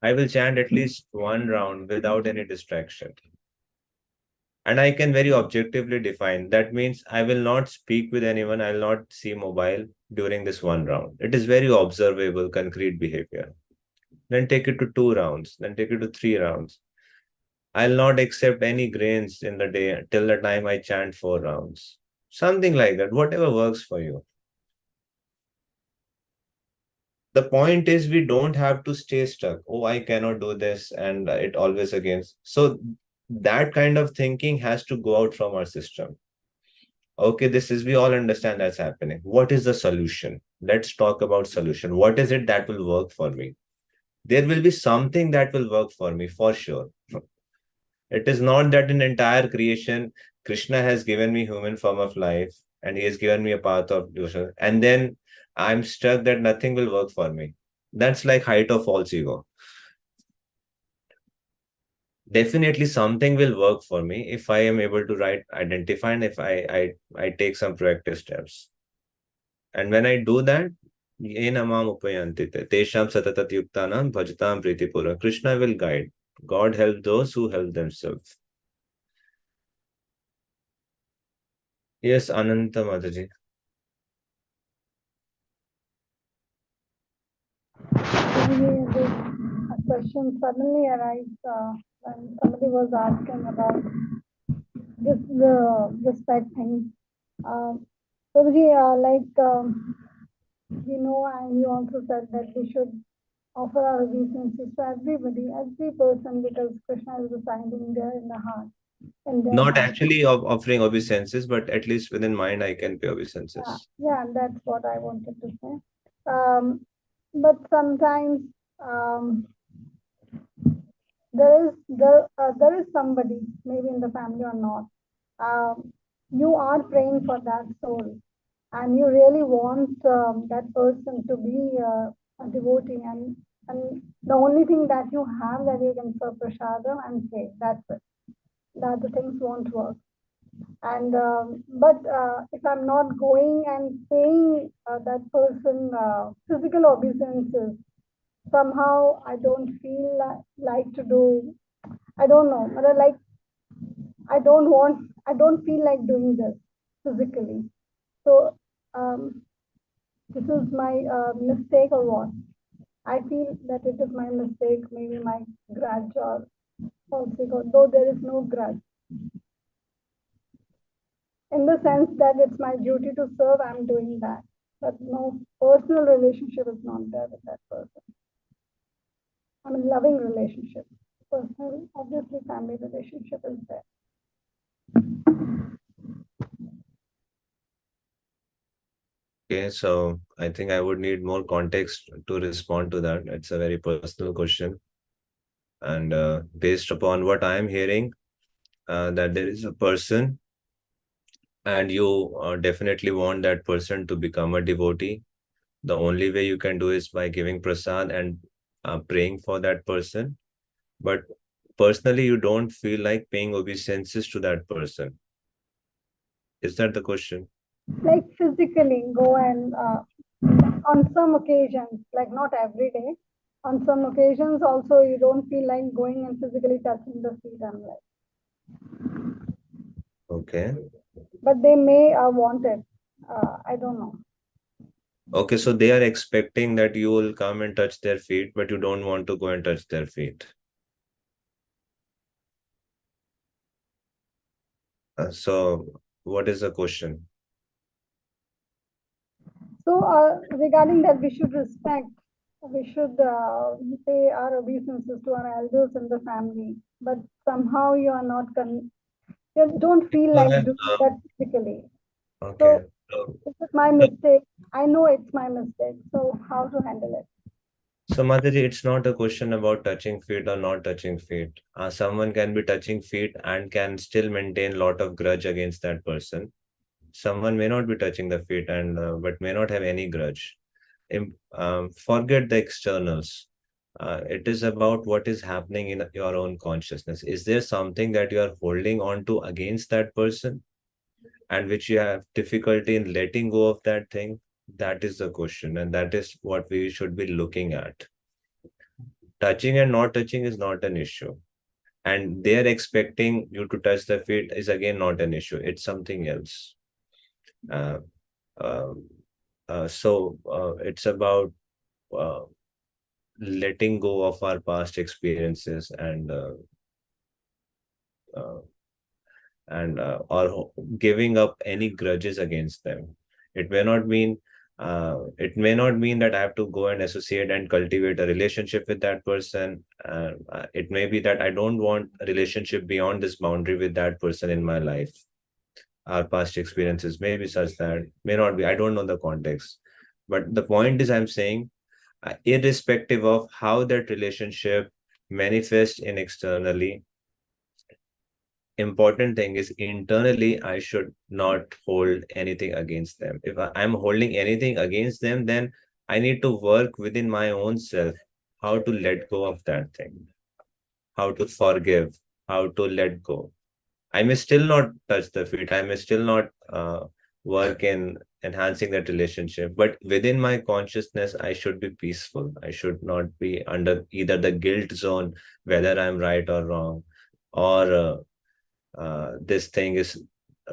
I will chant at least one round without any distraction. And I can very objectively define. That means I will not speak with anyone. I will not see mobile during this one round. It is very observable, concrete behavior. Then take it to 2 rounds. Then take it to 3 rounds. I'll not accept any grains in the day till the time I chant 4 rounds. Something like that, whatever works for you. The point is, we don't have to stay stuck. Oh, I cannot do this, and it always against. So that kind of thinking has to go out from our system. Okay, we all understand that's happening. What is the solution? Let's talk about solution. What is it that will work for me? There will be something that will work for me for sure. It is not that in entire creation, Krishna has given me human form of life and he has given me a path of devotion. And then I'm stuck that nothing will work for me. That's like height of false ego. Definitely something will work for me if I am able to identify and if I take some proactive steps. And when I do that, Krishna will guide. God help those who help themselves. Yes, Ananta Mataji. A question suddenly arrived when somebody was asking about this pet thing. We know, and you also said that we should offer our obeisances to everybody, every person, because Krishna is residing there in the heart. Not actually offering obeisances, but at least within mind, I can pay obeisances. Yeah, that's what I wanted to say. But sometimes there is somebody, maybe in the family or not. You are praying for that soul, and you really want that person to be a devotee, and the only thing that you have that you can serve prasadam and pray. That's it. The other things won't work. And but if I'm not going and paying that person physical obeisances, somehow I don't feel like to do. I don't know, but I don't feel like doing this physically. So this is my mistake or what? I feel that it is my mistake, maybe my grudge or false ego, though there is no grudge. In the sense that it's my duty to serve, I'm doing that. But no personal relationship is not there with that person. I mean, loving relationship. Personal, obviously, family relationship is there. Okay, so I think I would need more context to respond to that. It's a very personal question. And based upon what I'm hearing, that there is a person and you definitely want that person to become a devotee. The only way you can do is by giving prasad and praying for that person. But personally, you don't feel like paying obeisances to that person. Is that the question? Like physically go and on some occasions, like not every day, on some occasions also you don't feel like going and physically touching the feet and legs. Okay. But they may want it. I don't know. Okay, so they are expecting that you will come and touch their feet, but you don't want to go and touch their feet. So what is the question? So regarding that, we should respect, we should pay our obeisances to our elders in the family, but somehow you are not, you don't feel like doing that physically. Okay. So this is my mistake. I know it's my mistake. So how to handle it? So Mataji, it's not a question about touching feet or not touching feet. Someone can be touching feet and can still maintain a lot of grudge against that person. Someone may not be touching the feet and but may not have any grudge. Forget the externals. It is about what is happening in your own consciousness. Is there something that you are holding on to against that person and which you have difficulty in letting go of that thing? That is the question, and that is what we should be looking at. Touching and not touching is not an issue. And they're expecting you to touch the feet is again not an issue. It's something else. So it's about letting go of our past experiences and or giving up any grudges against them. It may not mean that I have to go and associate and cultivate a relationship with that person. It may be that I don't want a relationship beyond this boundary with that person in my life. Our past experiences may be such that, may not be, I don't know the context. But the point is, I'm saying, irrespective of how that relationship manifests in externally, important thing is internally, I should not hold anything against them. If I'm holding anything against them, then I need to work within my own self, how to let go of that thing, how to forgive, how to let go. I may still not touch the feet, I may still not work in enhancing that relationship, but within my consciousness, I should be peaceful. I should not be under either the guilt zone, whether I'm right or wrong, or this thing is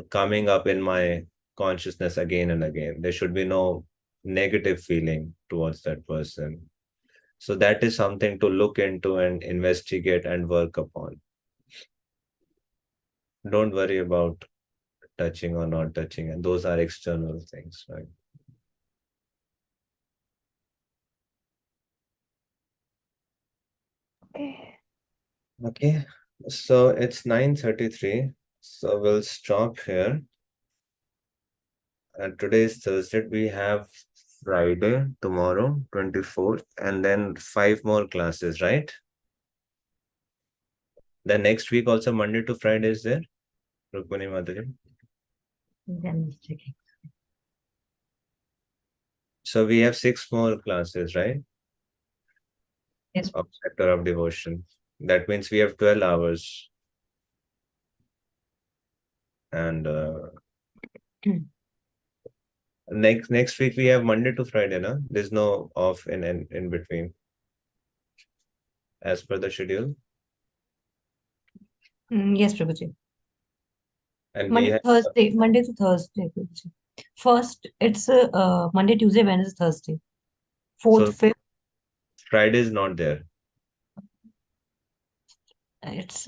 coming up in my consciousness again and again. There should be no negative feeling towards that person. So that is something to look into and investigate and work upon. Don't worry about touching or not touching, and those are external things, right? Okay, so it's 9:33, so we'll stop here. And today is Thursday. We have Friday, tomorrow, 24th, and then 5 more classes, right? The next week also Monday to Friday is there, Rukmini Mataji? I'm checking. So we have 6 more classes, right? Yes. Of chapter of devotion. That means we have 12 hours. And next week we have Monday to Friday, no? There's no off in between, as per the schedule. Yes, Prabhuji. And we have Monday to Thursday, Prabhuji. First, it's Monday, Tuesday, Wednesday, Thursday. Fourth, so fifth, Friday is not there. it's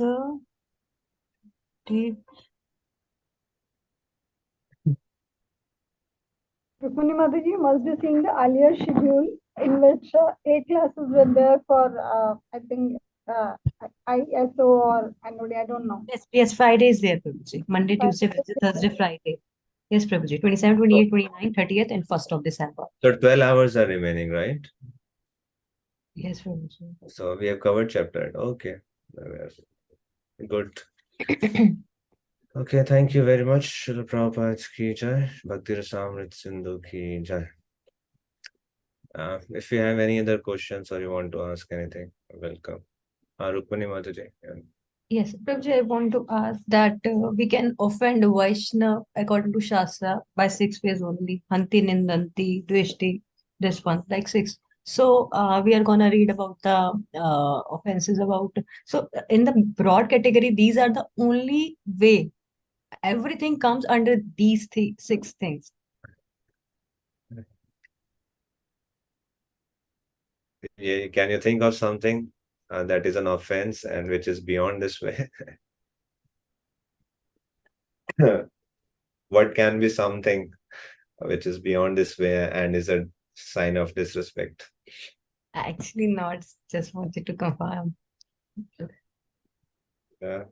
Rukmini Mataji must be seeing the earlier schedule in which 8 classes were there for, I think, ISO or NOD, I don't know. yes, Friday is there, Prabhuji. Monday, Tuesday, Wednesday, Thursday, Friday. Yes, Prabhuji. 27, 28, 29, 30th, and 1st of December. So 12 hours are remaining, right? Yes, Prabhuji. So we have covered chapter. Okay. Good. Okay, thank you very much. Srila Prabhupada ki jai. Bhakti Rasamrit Sindhu ki jai. If you have any other questions or you want to ask anything, welcome. Rukmini Mataji. Yes, Prabhuji, I want to ask that we can offend Vaishnava according to Shastra by 6 ways only. Hanti, Nindanti, Dveshti, this one, like 6. So we are gonna read about the offenses about. So in the broad category, these are the only way. Everything comes under these 6 things. Yeah, can you think of something that is an offense and which is beyond this way? What can be something which is beyond this way and is a sign of disrespect? Actually, not. Just wanted to confirm. Yeah.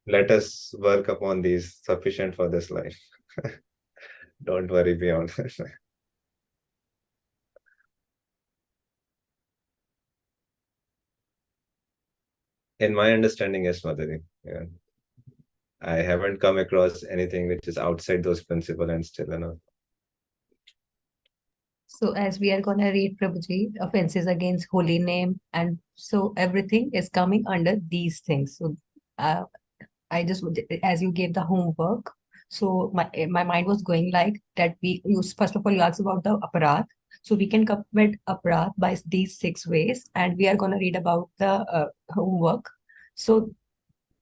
Let us work upon these, sufficient for this life. Don't worry beyond. In my understanding, yes, Madhuri. Yeah. I haven't come across anything which is outside those principles and still enough. So as we are gonna read Prabhuji, offenses against holy name, and so everything is coming under these things. So I just, as you gave the homework, so my mind was going like that. First of all, you asked about the aparadh. So we can commit aparadh by these 6 ways, and we are gonna read about the homework. So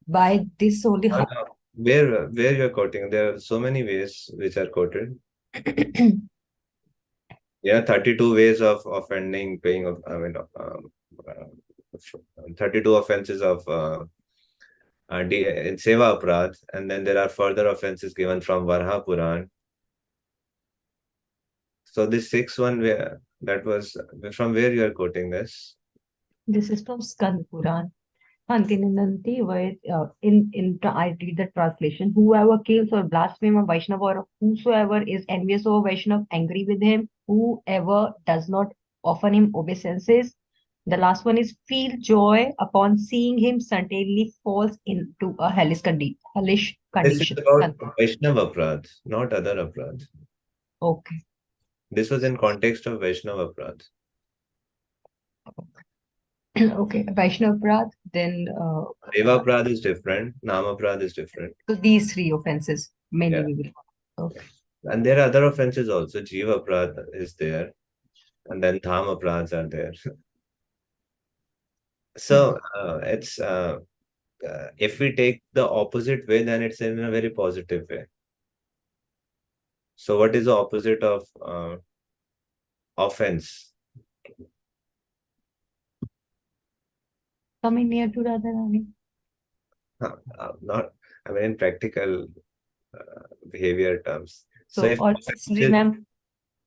by this only. Where you're quoting? There are so many ways which are quoted. Yeah, 32 ways of offending, paying of, 32 offenses of in Seva Aparadh, and then there are further offenses given from Varha Puran. So this sixth one, that was from where you are quoting this? This is from Skand Puran. Hantinanti, where I read the translation. Whoever kills or blasphemes a Vaishnava, or whosoever is envious of a Vaishnava, angry with him, whoever does not offer him obeisances. The last one is feel joy upon seeing him certainly falls into a hellish This is condition. about Vaishnava Aparadh, not other Aparadh. Okay. This was in context of Vaishnava Aparadh. Okay, Vaishnava Aparadh, then Seva Aparadh is different, Nama Aparadh is different. so these three offenses mainly Yeah. we will. Okay. And there are other offenses also. Jiva Aparadh is there, and then Dham Aparadhs are there. So it's if we take the opposite way, then it's in a very positive way. So what is the opposite of offense? Coming near to Radharani. Not, I mean, in practical behavior terms. So or remember,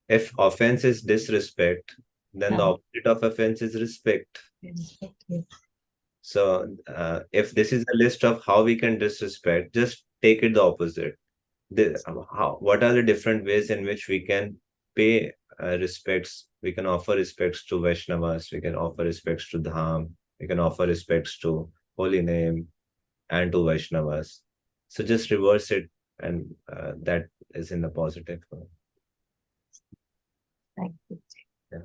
if offense is disrespect, then the opposite of offense is respect. So if this is a list of how we can disrespect, just take it the opposite. What are the different ways in which we can pay respects? We can offer respects to Vaishnavas, we can offer respects to Dham, we can offer respects to Holy Name and to Vaishnavas. So just reverse it, and that is in the positive. Thank you. Yeah.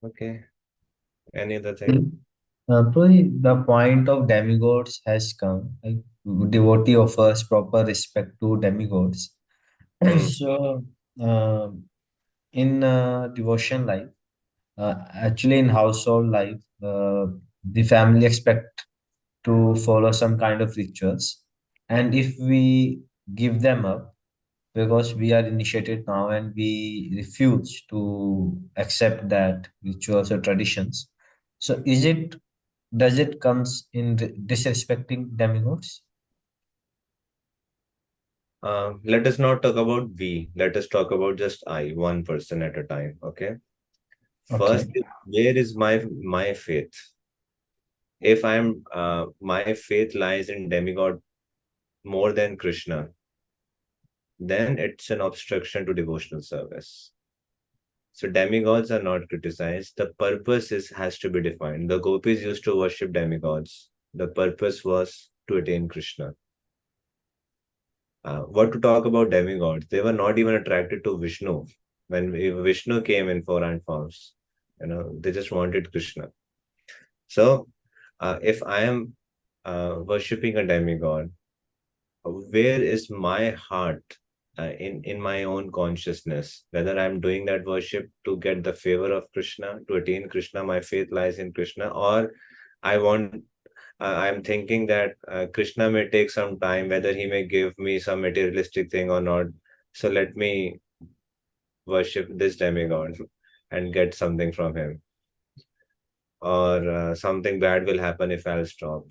Okay. Any other thing? Probably the point of demigods has come. Like devotee offers proper respect to demigods. So, in devotion life, actually in household life, the family expect to follow some kind of rituals, and if we give them up because we are initiated now and we refuse to accept that rituals or traditions, so does it comes in disrespecting demigods? Let us not talk about we. Let us talk about just I, one person at a time. Okay. First, where is my faith? If my faith lies in demigod more than Krishna, then it's an obstruction to devotional service. So demigods are not criticized. The purpose has to be defined. The gopis used to worship demigods. The purpose was to attain Krishna. What to talk about demigods? They were not even attracted to Vishnu. When Vishnu came in 4 forms, they just wanted Krishna. So if I am worshipping a demigod, where is my heart in my own consciousness? Whether I'm doing that worship to get the favor of Krishna, to attain Krishna, my faith lies in Krishna, or I'm thinking that Krishna may take some time, whether he may give me some materialistic thing or not. So let me worship this demigod and get something from him. Or something bad will happen if I'll stop.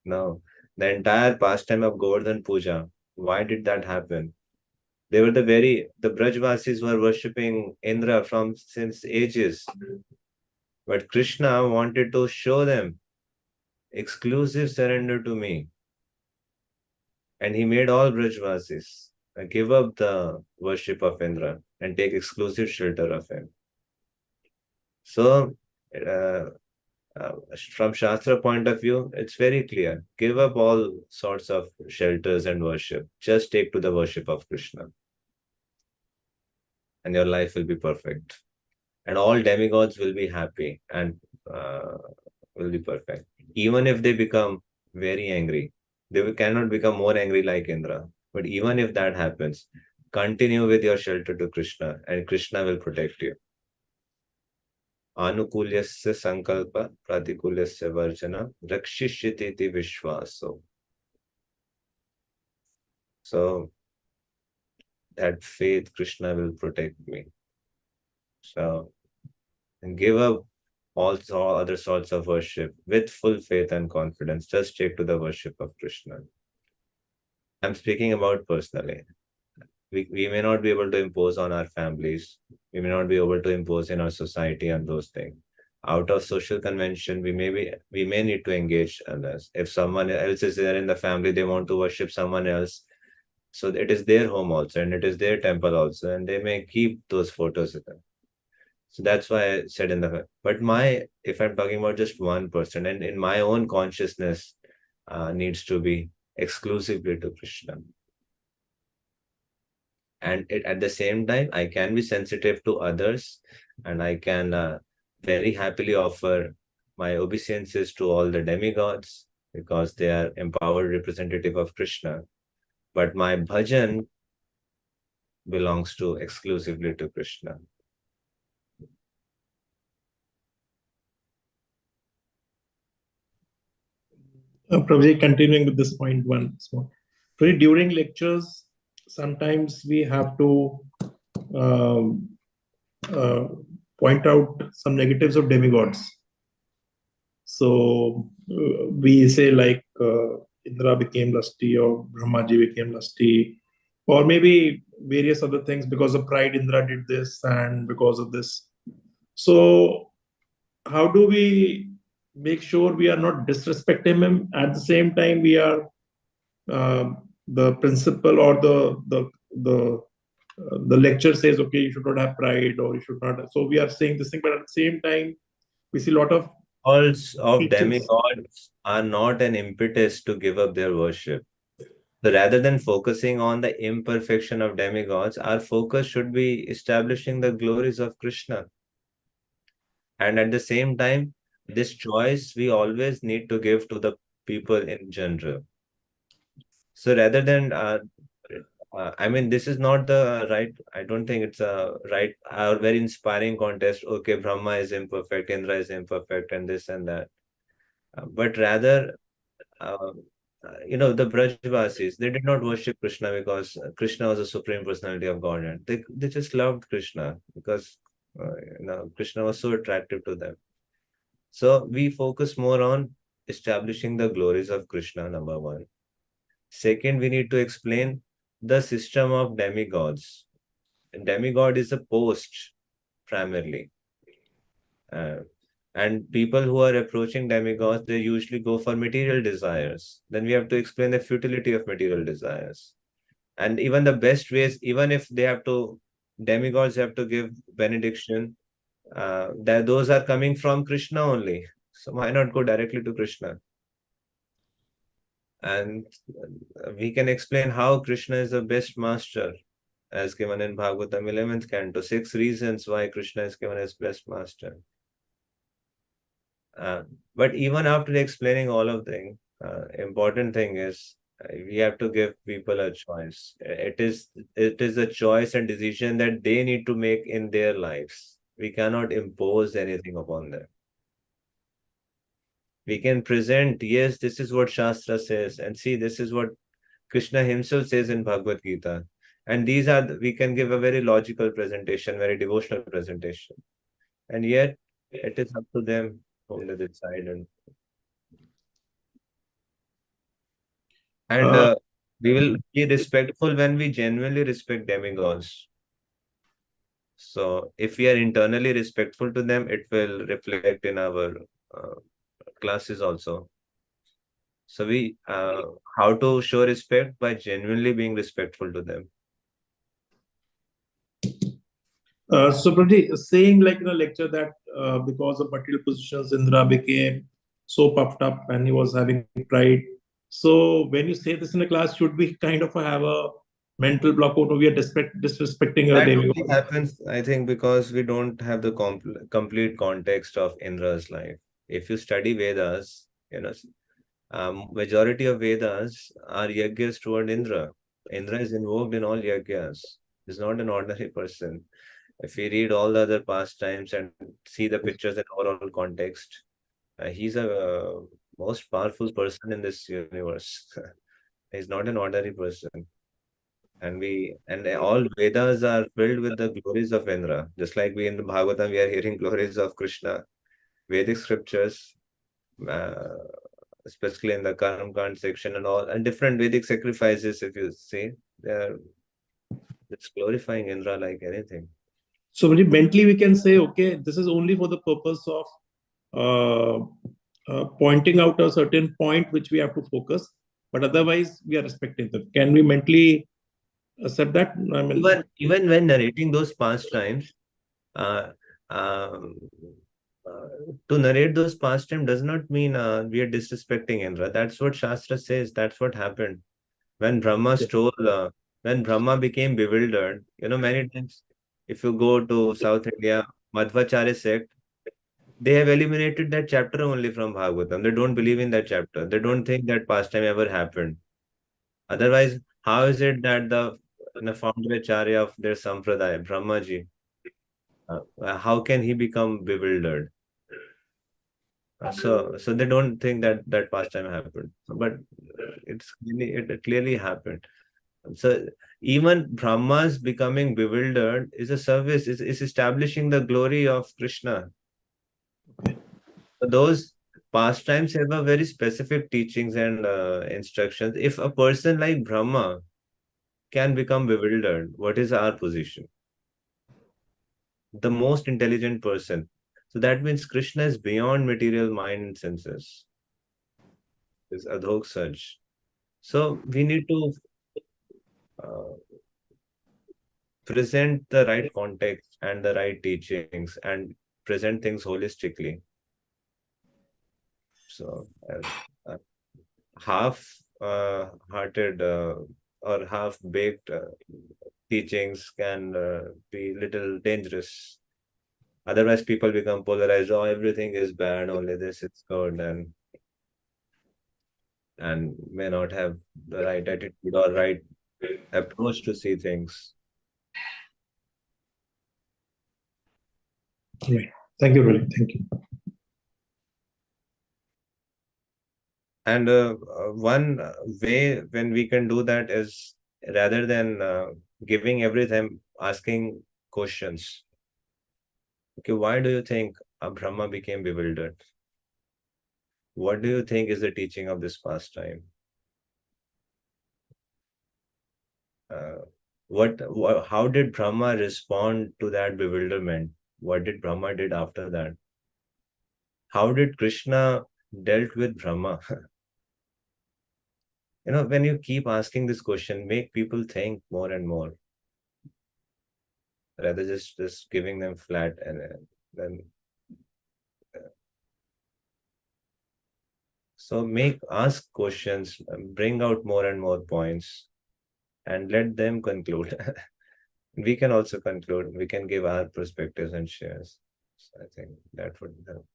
No. The entire pastime of Govardhan Puja, why did that happen? They were the Brajvasis were worshipping Indra since ages. But Krishna wanted to show them exclusive surrender to me. And he made all Brajvasis give up the worship of Indra and take exclusive shelter of him. So, from Shastra point of view, it's very clear. Give up all sorts of shelters and worship. Just take to the worship of Krishna. And your life will be perfect. And all demigods will be happy and will be perfect. Even if they become very angry, they cannot become more angry like Indra. But even if that happens, continue with your shelter to Krishna and Krishna will protect you. Anukulyasya sankalpa pratikulyasya varjana rakshishyati vishwaso. So that faith, Krishna will protect me. So give up all other sorts of worship with full faith and confidence. Just stick to the worship of Krishna. I'm speaking about personally. We may not be able to impose on our families. We may not be able to impose in our society and those things. Out of social convention, we may need to engage others. If someone else is there in the family, they want to worship someone else. So it is their home also, and it is their temple also, and they may keep those photos with them. So that's why I said but if I'm talking about just one person, and in my own consciousness needs to be exclusively to Krishna. And at the same time, I can be sensitive to others, and I can very happily offer my obeisances to all the demigods because they are empowered representative of Krishna. But my bhajan belongs to exclusively to Krishna. Prabhuji, continuing with this point one. Prabhuji, during lectures, sometimes we have to point out some negatives of demigods. So we say like Indra became lusty, or Brahmaji became lusty, or maybe various other things. Because of pride, Indra did this, and because of this. So how do we make sure we are not disrespecting him? At the same time, we are the principle or the lecture says, okay, you should not have pride, or you should not. So we are saying this thing, but at the same time, we see a lot of Calls of teachers. demigods are not an impetus to give up their worship. So rather than focusing on the imperfection of demigods, our focus should be establishing the glories of Krishna. And at the same time, this choice we always need to give to the people in general. So rather than, I mean, this is not the right, I don't think it's a right or very inspiring contest. Okay, Brahma is imperfect, Indra is imperfect, and this and that. But rather, the Brajvasis, they did not worship Krishna because Krishna was a supreme personality of Godhead. They just loved Krishna because Krishna was so attractive to them. So we focus more on establishing the glories of Krishna, number one. Second, we need to explain the system of demigods. And demigod is a post primarily. And people who are approaching demigods, they usually go for material desires. Then we have to explain the futility of material desires. And even the best ways, even if demigods have to give benediction, that those are coming from Krishna only. So why not go directly to Krishna? And we can explain how Krishna is the best master, as given in Bhagavatam 11th canto. 6 reasons why Krishna is given as best master. But even after explaining all of them, important thing is we have to give people a choice. It is a choice and decision that they need to make in their lives. We cannot impose anything upon them. We can present, yes, this is what Shastra says, and see, this is what Krishna himself says in Bhagavad Gita. And we can give a very logical presentation, very devotional presentation. And yet, it is up to them whom they decide. And we will be respectful when we genuinely respect demigods. So if we are internally respectful to them, it will reflect in our classes also. So how to show respect? By genuinely being respectful to them. So Prabhuji, saying like in a lecture that because of material positions, Indra became so puffed up and he was having pride. So when you say this in a class, should we kind of have a mental block out, or we are disrespecting a That demigod? only happens, I think, because we don't have the complete context of Indra's life. If you study Vedas, majority of Vedas are yagyas toward Indra. Indra is invoked in all yagyas. He's not an ordinary person. If we read all the other pastimes and see the pictures in overall context, he's a most powerful person in this universe. He's not an ordinary person. And all Vedas are filled with the glories of Indra. Just like we in the Bhagavatam, we are hearing glories of Krishna. Vedic scriptures, especially in the Karma Kand section and all, and different Vedic sacrifices, if you see, they're it's glorifying Indra like anything. So mentally we can say, okay, this is only for the purpose of pointing out a certain point which we have to focus, but otherwise we are respecting them. Can we mentally accept that? I mean, even when narrating those pastimes, uh, um, to narrate those pastimes does not mean we are disrespecting Indra. That's what Shastra says. That's what happened when Brahma stole. When Brahma became bewildered, many times, if you go to South India, Madhvacharya sect, they have eliminated that chapter only from Bhagavatam. They don't believe in that chapter. They don't think that pastime ever happened. Otherwise, how is it that the founder Acharya of their Sampradaya, Brahmaji, how can he become bewildered? So they don't think that pastime happened, but it clearly happened. So even Brahma's becoming bewildered is a service, is establishing the glory of Krishna. So those pastimes have a very specific teachings and instructions. If a person like Brahma can become bewildered, what is our position? The most intelligent person. So that means Krishna is beyond material mind and senses. Is Adhok Saj. So we need to present the right context and the right teachings and present things holistically. So half-hearted or half-baked teachings can be little dangerous. Otherwise, people become polarized. Oh, everything is bad. Only this is good, and may not have the right attitude or right approach to see things. Right. Thank you, really. Thank you. And one way when we can do that is rather than giving everything, asking questions. Okay, why do you think Brahma became bewildered? What do you think is the teaching of this pastime? How did Brahma respond to that bewilderment? What did Brahma did after that? How did Krishna dealt with Brahma? When you keep asking this question, make people think more and more, rather just giving them flat and then. So ask questions, bring out more and more points, and let them conclude. We can also conclude. We can give our perspectives and shares. So I think that would help.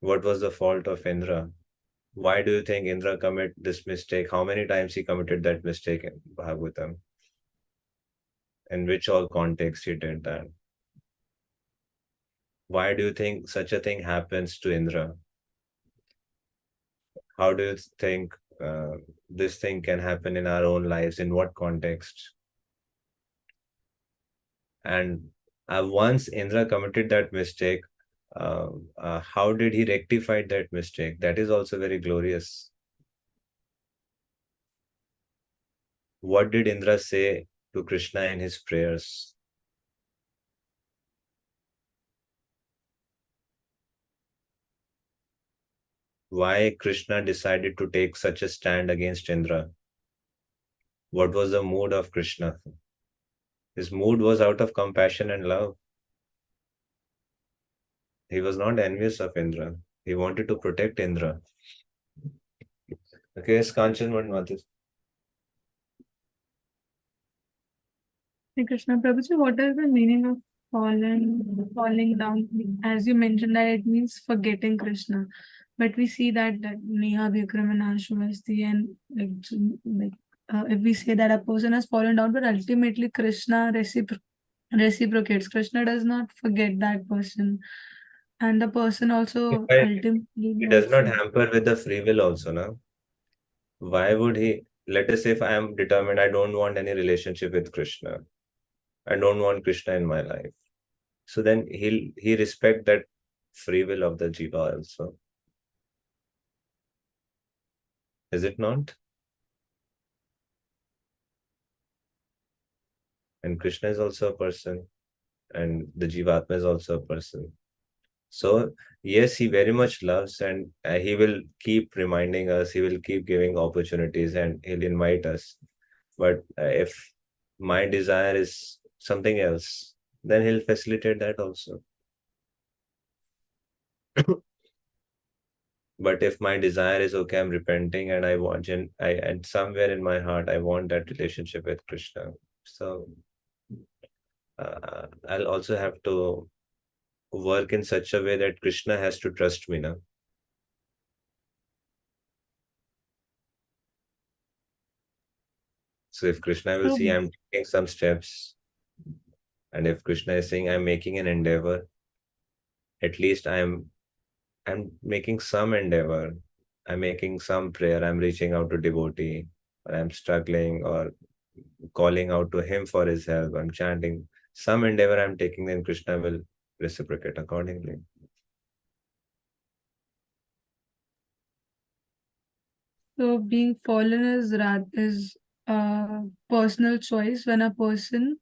What was the fault of Indra? Why do you think Indra commit this mistake? How many times he committed that mistake in Bhagavatam? In which all contexts he did that? Why do you think such a thing happens to Indra? How do you think this thing can happen in our own lives? In what context? And once Indra committed that mistake, how did he rectify that mistake? That is also very glorious. What did Indra say to Krishna in his prayers? Why Krishna decided to take such a stand against Indra? What was the mood of Krishna? His mood was out of compassion and love. He was not envious of Indra. He wanted to protect Indra. Okay, yes, Kanchan, what Matis? Hey Krishna Prabhuji, what is the meaning of falling down? As you mentioned that it means forgetting Krishna, but we see that Neha, Vikram, and Ashwasti, and if we say that a person has fallen down, but ultimately Krishna reciprocates. Krishna does not forget that person, and the person also ultimately He does not hamper with the free will also, no? Why would he? Let us say if I am determined, I don't want any relationship with Krishna. I don't want Krishna in my life. So then he respect that free will of the jiva also. Is it not? And Krishna is also a person, and the Jivatma is also a person. So yes, he very much loves, and he will keep reminding us, he will keep giving opportunities, and he'll invite us. But if my desire is something else, then he'll facilitate that also. But if my desire is okay, I'm repenting and I want, and somewhere in my heart, I want that relationship with Krishna. So I'll also have to work in such a way that Krishna has to trust me now. So if Krishna will see I'm taking some steps, and if Krishna is saying I'm making an endeavor, at least I'm making some endeavor. I'm making some prayer. I'm reaching out to devotee, or I'm struggling, or calling out to him for his help. I'm chanting some endeavor I'm taking, then Krishna will reciprocate accordingly. So being fallen is a personal choice when a person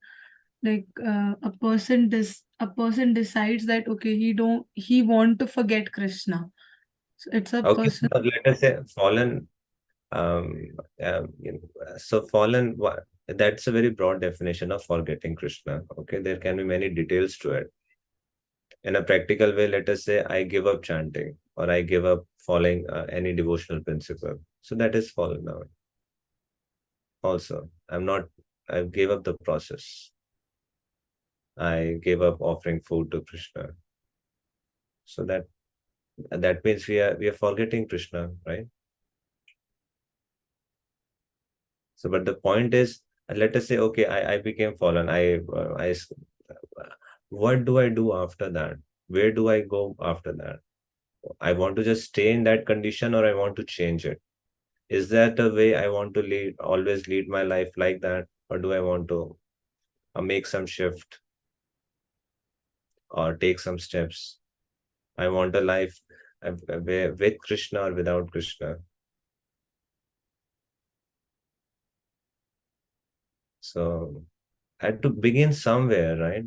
a person decides that okay he want to forget Krishna. So it's a Okay, person. so let us say fallen. So fallen, that's a very broad definition of forgetting Krishna. Okay, there can be many details to it. In a practical way, let us say I give up chanting, or I give up following any devotional principle. So that is fallen now. Also, I gave up the process. I gave up offering food to Krishna. So that means we are forgetting Krishna, right? So, but the point is, let us say, okay, I became fallen. What do I do after that? Where do I go after that? I want to just stay in that condition, or I want to change it. Is that a way I want to always lead my life like that? Or do I want to make some shift or take some steps? I want a life with Krishna or without Krishna. So I had to begin somewhere, right?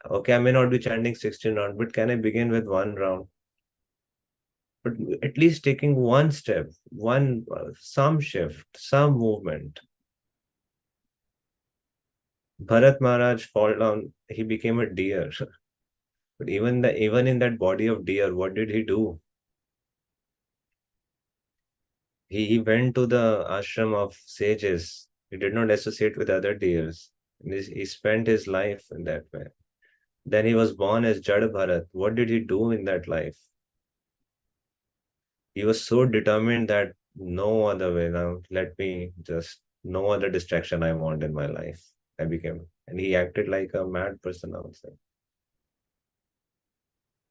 Okay, I may not be chanting 16 rounds, but can I begin with one round? But at least taking one step, some shift, some movement. Bharat Maharaj fall down, he became a deer. But even in that body of deer, what did he do? He went to the ashram of sages. He did not associate with other deers. He spent his life in that way. Then he was born as Jada Bharat. What did he do in that life? He was so determined that no other way now, no other distraction I want in my life. And he acted like a mad person, I would say.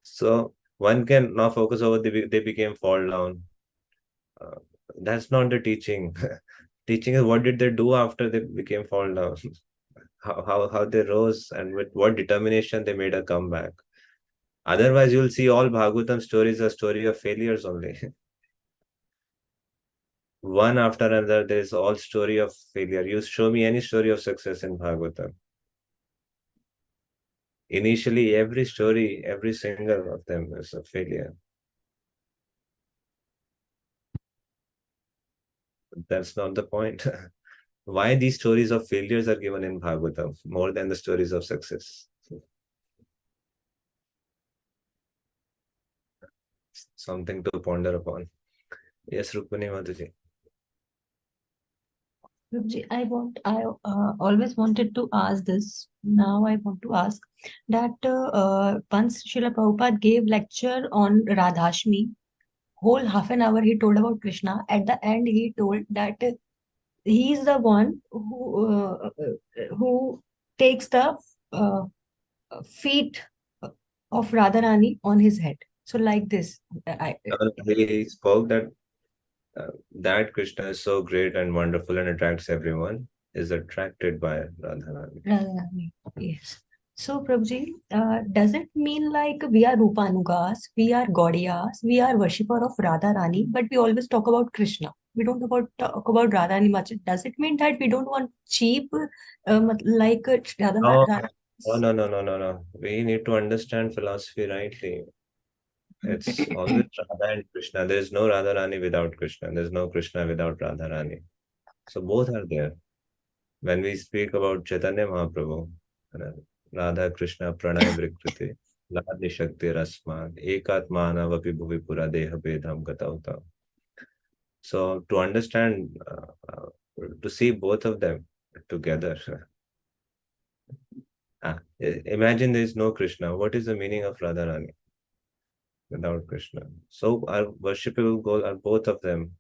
So one can now focus over they became fall down. That's not the teaching. Teaching is what did they do after they became fall down? How they rose, and with what determination they made a comeback. Otherwise, you'll see all Bhagavatam stories a story of failures only. One after another, there is all story of failure. You show me any story of success in Bhagavatam. Initially, every single of them is a failure. That's not the point. Why these stories of failures are given in Bhagavatam more than the stories of success? Something to ponder upon. Yes, Rukmini Mataji. I always wanted to ask this. Now I want to ask that once Srila Prabhupada gave lecture on Radhashmi, whole half an hour he told about Krishna. At the end, he told that he is the one who takes the feet of Radharani on his head. So like this, He spoke that Krishna is so great and wonderful and attracts everyone, is attracted by Radharani. Radharani, yes. So, Prabhuji, does it mean like we are Rupanugas, we are Gaudiyas, we are worshipper of Radha Rani, but we always talk about Krishna? We don't talk about Radha Rani much. Does it mean that we don't want cheap, like Radha No, Rani? no. We need to understand philosophy rightly. It's always Radha and Krishna. There is no Radha Rani without Krishna. There's no Krishna without Radha Rani. So both are there. When we speak about Chaitanya Mahaprabhu, Radha Krishna Pranay Vrikriti, Ladi Shakti Rasman, Ekatmana Vapi Bhuvi Pura Deha Bedham Gatauta. So to understand, to see both of them together. Imagine there is no Krishna. What is the meaning of Radharani without Krishna? So our worshipable goal are both of them,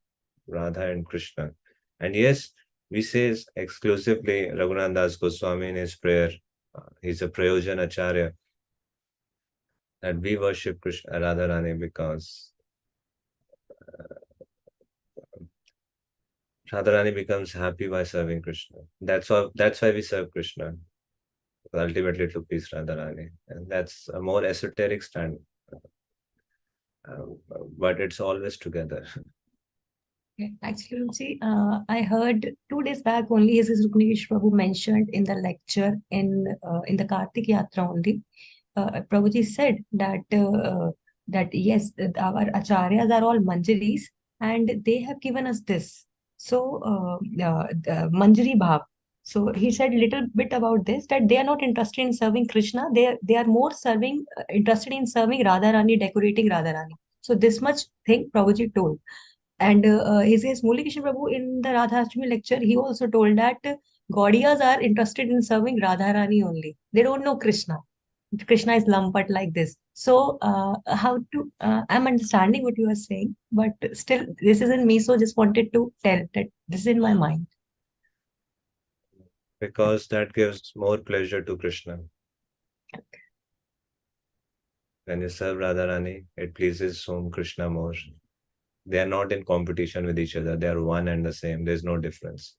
Radha and Krishna. And yes, we say exclusively Raghunath Das Goswami in his prayer, he's a Prayojan Acharya, that we worship Krishna, Radharani because Radharani becomes happy by serving Krishna. That's why we serve Krishna. Ultimately to please Radharani. And that's a more esoteric stand. But it's always together. Actually, see, I heard 2 days back only His Ruknesh Prabhu mentioned in the lecture in the Kartik Yatra only. Prabhuji said that that yes, our acharyas are all manjaris and they have given us this. So the manjari bhav. So he said a little bit about this, that they are not interested in serving Krishna. They are more interested in serving Radharani, decorating Radharani. So this much thing Prabhuji told. And his Murli Krishna Prabhu in the Radhashtami lecture, he also told that Gaudiyas are interested in serving Radharani only. They don't know Krishna. Krishna is lampat like this. So I'm understanding what you are saying, but still this isn't me. So just wanted to tell that this is in my mind. Because that gives more pleasure to Krishna. When you serve Radharani, it pleases whom Krishna more. They are not in competition with each other. They are one and the same. There's no difference.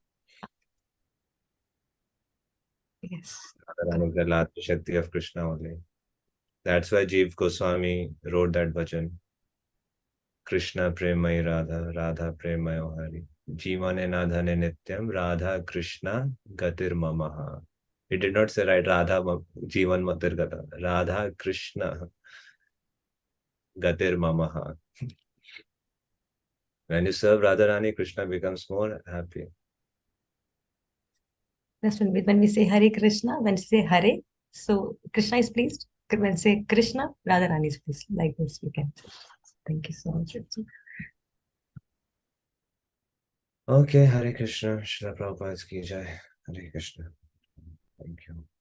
Yes. Radharani is the last Shakti of Krishna only. That's why Jeev Goswami wrote that bhajan. Krishna Premai Radha, Radha Premai Hari. Jivane Nadhane Nityam, Radha Krishna Gatir Mamaha. He did not say, right, Radha Jivan Matir Gata. Radha Krishna Gatir Mamaha. When you serve Radharani, Krishna becomes more happy. That's when we say Hare Krishna, when we say Hare, so Krishna is pleased. When we say Krishna, Radharani is pleased. Like this we can. Thank you so much. Okay, Hare Krishna. Srila Prabhupada ki jai. Hare Krishna. Thank you.